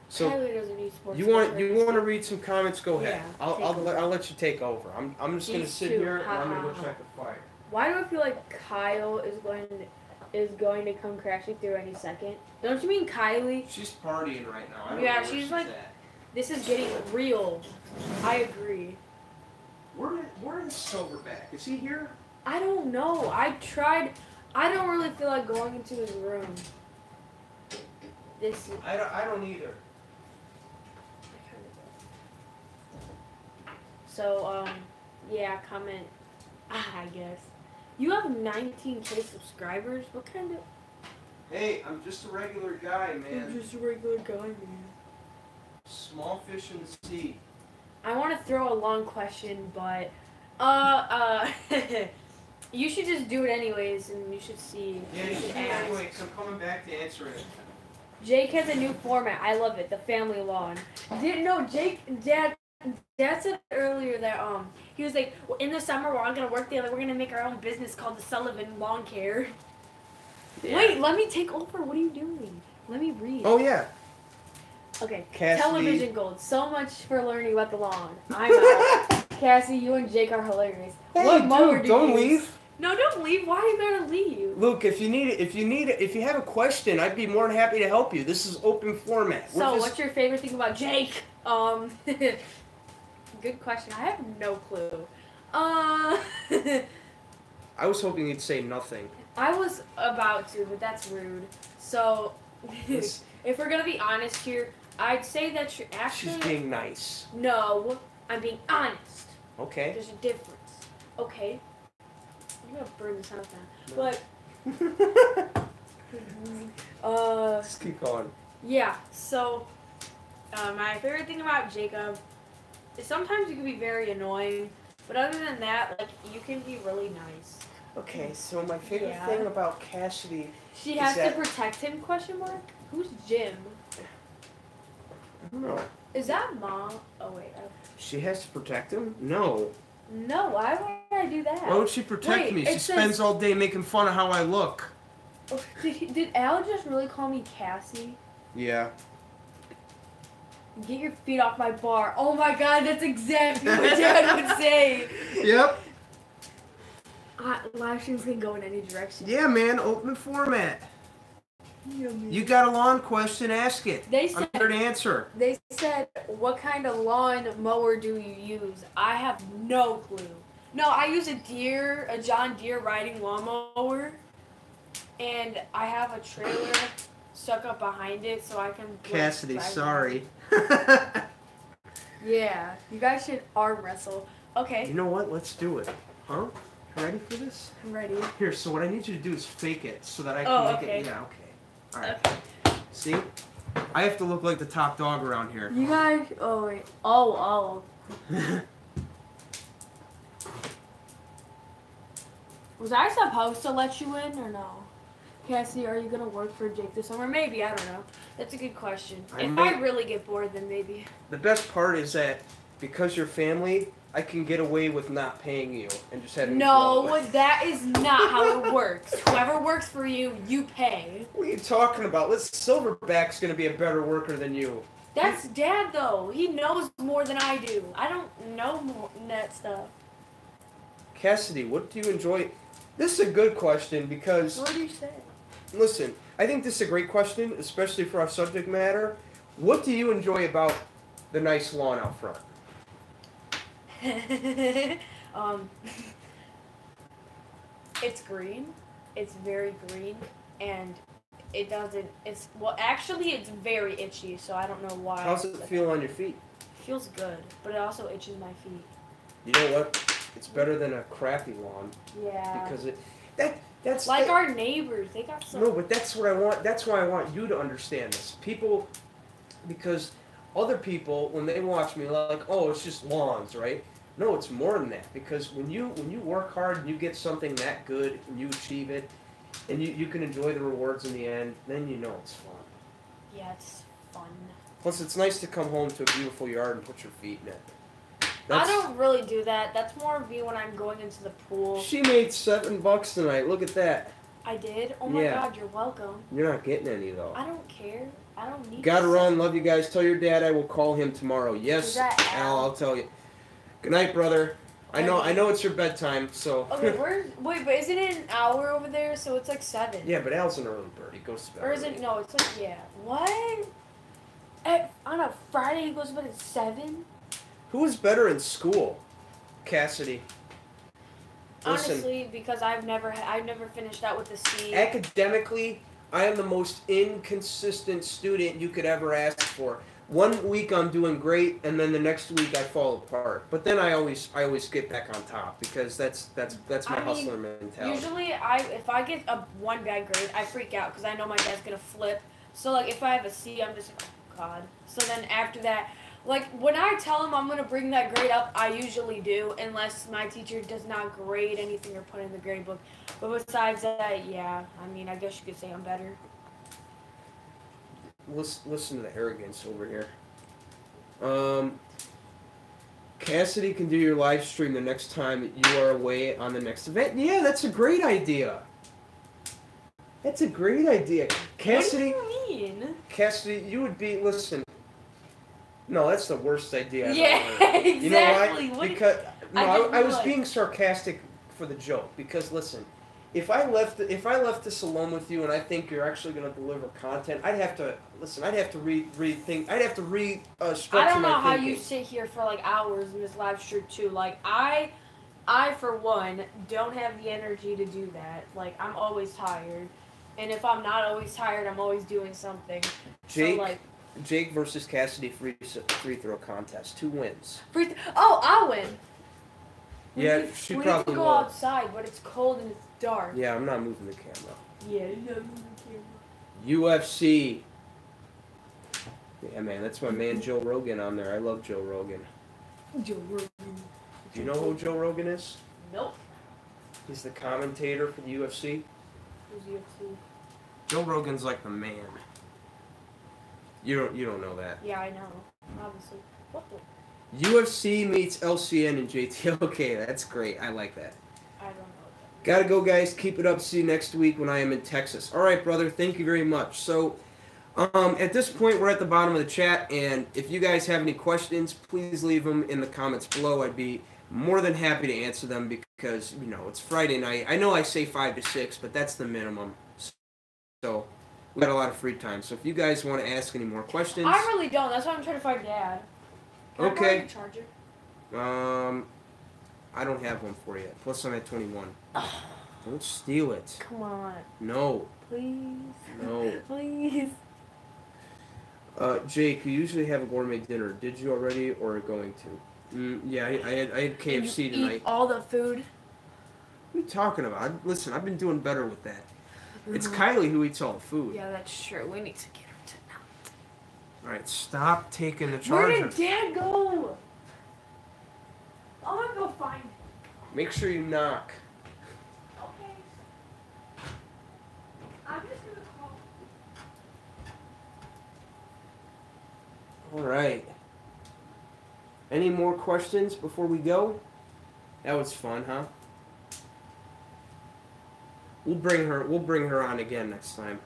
So Tyler doesn't need sports. you want to read some comments? Go ahead. Yeah, I'll let you take over. I'm just gonna sit here and I'm gonna go check the fire. Why do I feel like Kyle is going to come crashing through any second? Don't you mean Kylie? She's partying right now. I don't know Yeah, where she's like. at. This is getting real. I agree. Where is Silverback? Is he here? I don't know. I tried. I don't really feel like going into his room. This. I don't either. So yeah. Comment. I guess. You have 19K subscribers. What kind of? Hey, I'm just a regular guy, man. I'm just a regular guy, man. Small fish in the sea. I want to throw a long question, but you should just do it anyways, and you should see. Yeah, you should do it anyway, because I'm coming back to answer it. Jake has a new format. I love it. The family lawn. Dad said earlier that he was like, well, in the summer we're all gonna work together. We're gonna make our own business called the Sullivan Lawn Care. Yeah. Wait, let me take over. What are you doing? Let me read. Oh yeah. Okay. Cassidy. Television gold. So much for learning about the lawn. I'm out. Cassie, you and Jake are hilarious. Hey, what mower do don't you use? leave. No, don't leave. Why are you gonna leave? Luke, if you have a question, I'd be more than happy to help you. This is open format. So, what's your favorite thing about Jake? Good question. I have no clue. I was hoping you'd say nothing. I was about to, but that's rude. So, if we're gonna be honest here, I'd say that you're actually. She's being nice. No, I'm being honest. Okay. There's a difference. Okay. I'm gonna burn this house down. No. But. Just keep going. Yeah. So, my favorite thing about Jacob is sometimes you can be very annoying, but other than that, like you can be really nice. Okay, so my favorite thing about Cassidy. She has to protect him? Question mark. Who's Jim? I don't know. Is that Mom? Oh wait. She has to protect him? No. No. Why would I do that? Why would she protect me? She spends all day making fun of how I look. Oh, did Al just really call me Cassie? Yeah. Get your feet off my bar. Oh my God, that's exactly what Dad would say. Yep. Live streams can go in any direction. Yeah, man. Open format. Yeah, man. You got a lawn question? Ask it. I'm here to answer. They said, what kind of lawn mower do you use? I have no clue. No, I use a John Deere riding lawnmower, and I have a trailer stuck up behind it so I can. Cassidy, sorry. Yeah, you guys should arm wrestle. Okay. You know what? Let's do it. Huh? Ready for this? I'm ready. Here, so what I need you to do is fake it so that I can make it. Yeah, okay. All right. Okay. See? I have to look like the top dog around here. You guys. Oh wait. Oh. Was I supposed to let you in or no? Cassie, are you gonna work for Jake this summer? Maybe, I don't know. That's a good question. If I really get bored, then maybe. The best part is that because you're family, I can get away with not paying you and just having. No, that is not how it works. Whoever works for you, you pay. What are you talking about? Silverback's gonna be a better worker than you. That's Dad, though. He knows more than I do. I don't know more than that stuff. Cassidy, what do you enjoy? This is a good question because. What do you say? Listen, I think this is a great question, especially for our subject matter. What do you enjoy about the nice lawn out front? It's green. It's very green, and it doesn't. Actually, it's very itchy, so I don't know why. How's it feel on your feet? It feels good, but it also itches my feet. You know what? It's better than a crappy lawn. Yeah. Because that's like our neighbors. They got some. No, but that's what I want. That's why I want you to understand this. People, because other people, when they watch me, like, oh, it's just lawns, right? No, it's more than that. Because when you work hard and you get something that good and you achieve it, and you can enjoy the rewards in the end, then you know it's fun. Yeah, it's fun. Plus, it's nice to come home to a beautiful yard and put your feet in it. I don't really do that. That's more of me when I'm going into the pool. She made $7 tonight. Look at that. I did? Oh my God, you're welcome. You're not getting any though. I don't care. I don't need Gotta run. Love you guys. Tell your dad I will call him tomorrow. Yes, Al, I'll tell you. Good night, brother. I know it's your bedtime, so. Okay, wait, but isn't it an hour over there? So it's like 7. Yeah, but Al's an early bird. He goes to bed. Or is it? No, it's like, yeah. What? On a Friday he goes to bed at 7? Who was better in school? Cassidy. Listen, honestly, because I've never finished out with a C. Academically, I am the most inconsistent student you could ever ask for. One week I'm doing great, and then the next week I fall apart. But then I always get back on top because that's my hustler mentality. Usually, if I get one bad grade, I freak out because I know my dad's gonna flip. So like, if I have a C, I'm just like, oh God. So then after that, like when I tell him I'm gonna bring that grade up, I usually do, unless my teacher does not grade anything or put in the grade book. But besides that, yeah, I mean, I guess you could say I'm better. Listen to the arrogance over here. Cassidy can do your live stream the next time you are away on the next event. Yeah, that's a great idea. That's a great idea. Cassidy. What do you mean? Cassidy, you would be, listen. No, that's the worst idea I've ever heard. Exactly. You know why? Because I was being sarcastic for the joke. Because listen, if I left this alone with you and I think you're actually going to deliver content, I'd have to rethink. I'd have to restructure my thinking. I don't know how you sit here for like hours in this live stream too. Like I for one don't have the energy to do that. Like I'm always tired, and if I'm not always tired, I'm always doing something. Jake versus Cassidy free throw contest. 2 wins. I'll win. Yeah, she probably will. We have to go outside, but it's cold and it's dark. Yeah, I'm not moving the camera. Yeah, you're not moving the camera. UFC. Yeah, man, that's my man Joe Rogan on there. I love Joe Rogan. Joe Rogan. Do you know who Joe Rogan is? Nope. He's the commentator for the UFC. Who's UFC? Joe Rogan's like the man. You don't know that. Yeah, I know. Obviously. What the? UFC meets LCN and JTLK. That's great. I like that. I don't know what that Gotta go, guys. Keep it up. See you next week when I am in Texas. All right, brother. Thank you very much. So, at this point, we're at the bottom of the chat, and if you guys have any questions, please leave them in the comments below. I'd be more than happy to answer them because, you know, it's Friday night. I know I say 5 to 6, but that's the minimum. So, we got a lot of free time. So, if you guys want to ask any more questions... I really don't. That's why I'm trying to find Dad. Can I borrow your charger? I don't have one for you. Plus, I'm at 21. Don't steal it. Come on. No. Please. No. Please. Jake, you usually have a gourmet dinner. Did you already or are going to? Yeah, I had KFC tonight. Eat all the food? What are you talking about? Listen, I've been doing better with that. It's Kylie who eats all the food. Yeah, that's true. We need to get her tonight. Alright, stop taking the charger. Where did Dad go? I'm gonna go find him. Make sure you knock. Okay. I'm just gonna call. Alright. Any more questions before we go? That was fun, huh? We'll bring her on again next time.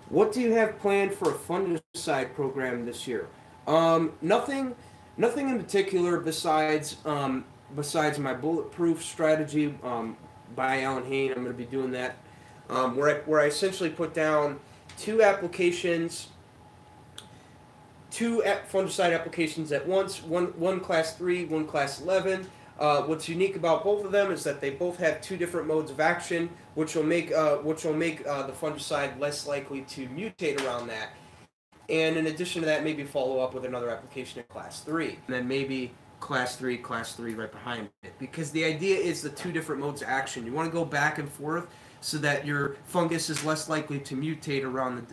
What do you have planned for a fungicide program this year? Nothing in particular besides my bulletproof strategy by Alan Hain. I'm going to be doing that where I essentially put down 2 fungicide applications at once. One class 3, one class 11. What's unique about both of them is that they both have 2 different modes of action, which will make the fungicide less likely to mutate around that. And in addition to that, maybe follow up with another application in class 3, and then maybe class 3 right behind it. Because the idea is the 2 different modes of action. You want to go back and forth so that your fungus is less likely to mutate around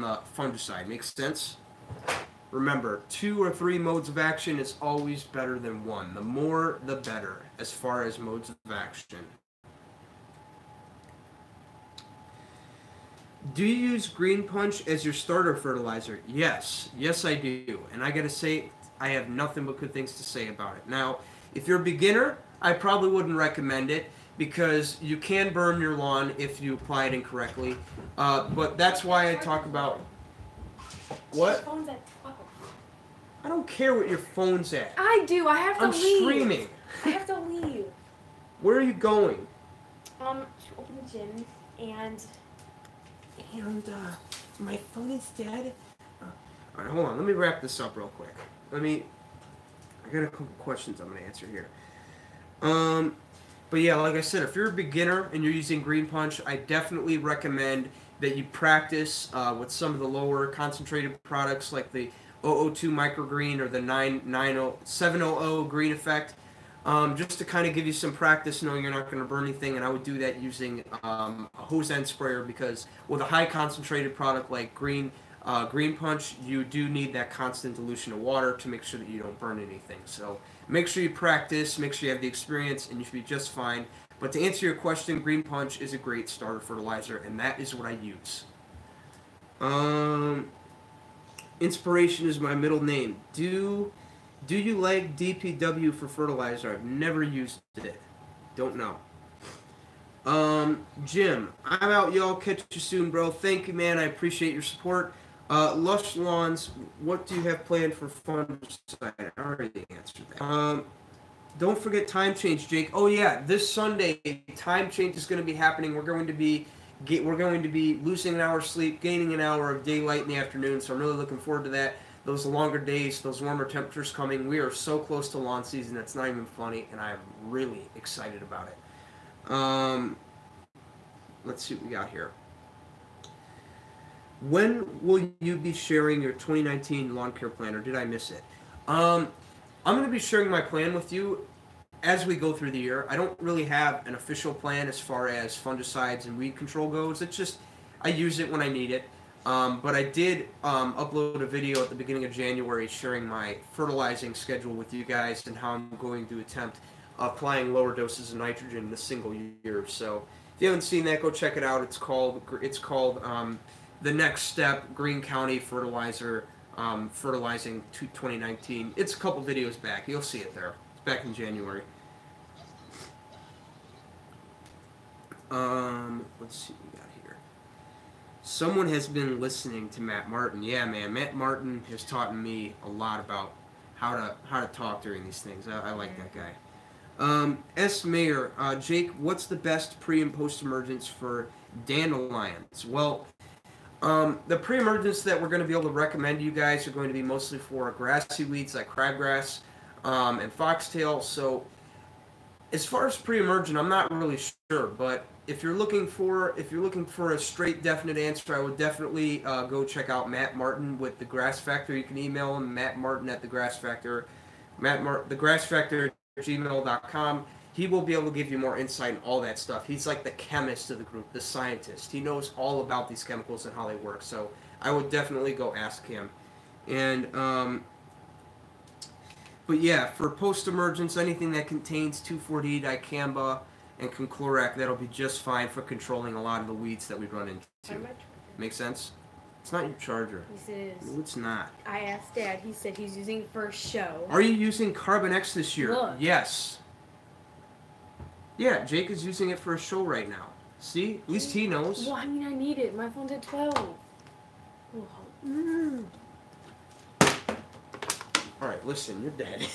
the fungicide. Makes sense? Remember, 2 or 3 modes of action is always better than 1. The more, the better, as far as modes of action. Do you use Green Punch as your starter fertilizer? Yes. Yes, I do. And I gotta say, I have nothing but good things to say about it. Now, if you're a beginner, I probably wouldn't recommend it because you can burn your lawn if you apply it incorrectly. But that's why I talk about what? My phone's at 12. I don't care what your phone's at. I do. I have to I'm leave. streaming. I have to leave. Where are you going? To open the gym and my phone is dead. All right, hold on. Let me wrap this up real quick. I got a couple questions I'm gonna answer here. But yeah, like I said, if you're a beginner and you're using Green Punch, I definitely recommend that you practice with some of the lower concentrated products like the 002 Microgreen or the 700 Green Effect, just to kind of give you some practice knowing you're not going to burn anything. And I would do that using a hose end sprayer because with a high concentrated product like Green Punch, you do need that constant dilution of water to make sure that you don't burn anything. So make sure you practice, make sure you have the experience, and you should be just fine. But to answer your question, Green Punch is a great starter fertilizer, and that is what I use. Inspiration is my middle name. Do you like DPW for fertilizer? I've never used it. Don't know. Jim, I'm out, y'all. Catch you soon, bro. Thank you, man. I appreciate your support. Lush Lawns, what do you have planned for fungicide? I already answered that. Don't forget time change, Jake. Oh yeah, this Sunday time change is going to be happening. We're going to be losing an hour of sleep, gaining an hour of daylight in the afternoon. So I'm really looking forward to that. Those longer days, those warmer temperatures coming. We are so close to lawn season. It's not even funny, and I'm really excited about it. Let's see what we got here. When will you be sharing your 2019 lawn care plan, or did I miss it? I'm going to be sharing my plan with you as we go through the year. I don't really have an official plan as far as fungicides and weed control goes. It's just I use it when I need it. But I did upload a video at the beginning of January sharing my fertilizing schedule with you guys and how I'm going to attempt applying lower doses of nitrogen in a single year. So if you haven't seen that, go check it out. It's called The Next Step Green County Fertilizer Fertilizing 2019. It's a couple videos back. You'll see it there. It's back in January. Let's see what we got here. Someone has been listening to Matt Martin. Yeah, man. Matt Martin has taught me a lot about how to talk during these things. I like that guy. S. Mayer, Jake, what's the best pre and post emergence for dandelions? Well, the pre-emergence that we're going to be able to recommend to you guys are going to be mostly for grassy weeds like crabgrass and foxtail. So as far as pre-emergent, I'm not really sure, but if you're looking for a straight definite answer, I would definitely go check out Matt Martin with the Grass Factor. You can email him, Matt Martin at the Grass Factor, thegrassfactor@gmail.com. He will be able to give you more insight and all that stuff. He's like the chemist of the group, the scientist. He knows all about these chemicals and how they work. So I would definitely go ask him. And but yeah, for post-emergence, anything that contains 2,4-D dicamba and conchlorec, that'll be just fine for controlling a lot of the weeds that we run into. Make sense? It's not your charger. Yes, it is. No, it's not. I asked Dad. He said he's using it for a show. Are you using Carbon X this year? Look. Yes. Yeah, Jake is using it for a show right now. See? At least he knows. Well, I mean, I need it. My phone's at 12. Mm. Alright, listen, you're dead.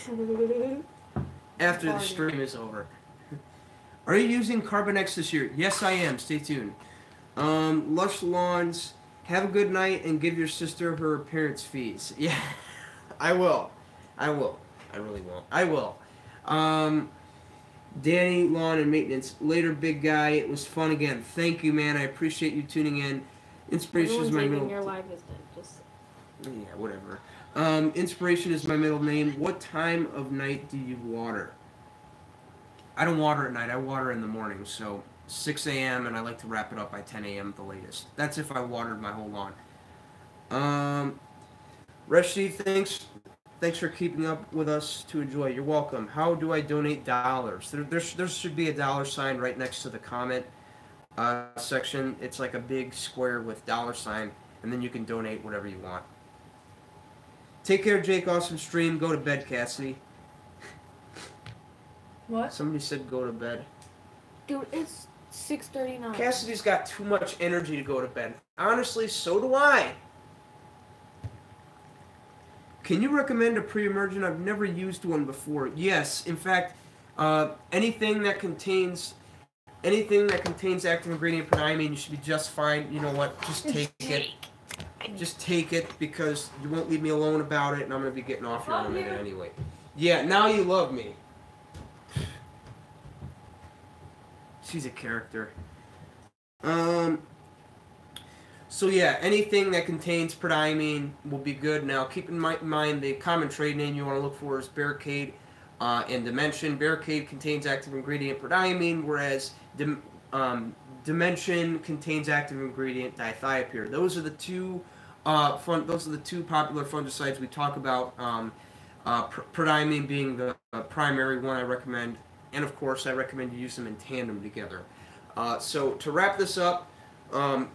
After the stream is over. Are you using Carbon X this year? Yes, I am. Stay tuned. Lush Lawns, have a good night and give your sister her appearance fees. Yeah, I will. I really will. I will. Danny, Lawn and Maintenance. Later, big guy. It was fun again. Thank you, man. I appreciate you tuning in. Inspiration is my middle. Your life is done. Just... Yeah, whatever. Inspiration is my middle name. What time of night do you water? I don't water at night. I water in the morning. So 6 a.m. and I like to wrap it up by 10 a.m. at the latest. That's if I watered my whole lawn. Rashid, thanks for keeping up with us to enjoy. You're welcome. How do I donate dollars? There should be a dollar sign right next to the comment section. It's like a big square with dollar sign, and then you can donate whatever you want. Take care, Jake. Awesome stream. Go to bed, Cassidy. What? Somebody said go to bed. Dude, it's 6:39. Cassidy's got too much energy to go to bed. Honestly, so do I. Can you recommend a pre-emergent? I've never used one before. Yes, in fact, anything that contains active ingredient prodiamine, you should be just fine. You know what? Just take it. Just take it because you won't leave me alone about it, and I'm gonna be getting off here in a minute anyway. Yeah, now you love me. She's a character. So yeah, anything that contains prodiamine will be good. Now keep in mind the common trade name you want to look for is Barricade and Dimension. Barricade contains active ingredient prodiamine, whereas Dimension contains active ingredient dithiopyr. Those are the two popular fungicides we talk about. Prodiamine being the primary one I recommend, and of course I recommend you use them in tandem together. So to wrap this up, I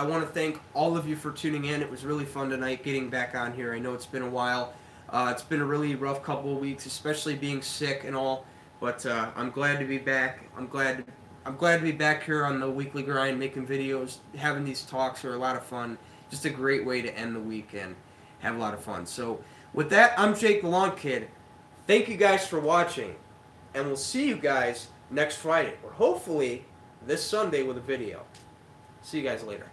want to thank all of you for tuning in. It was really fun tonight getting back on here. I know it's been a while. It's been a really rough couple of weeks, especially being sick and all. But I'm glad to be back. I'm glad to be back here on the weekly grind, making videos, having these talks are a lot of fun. Just a great way to end the week and have a lot of fun. So with that, I'm Jake the Lawn Kid. Thank you guys for watching, and we'll see you guys next Friday, or hopefully this Sunday with a video. See you guys later.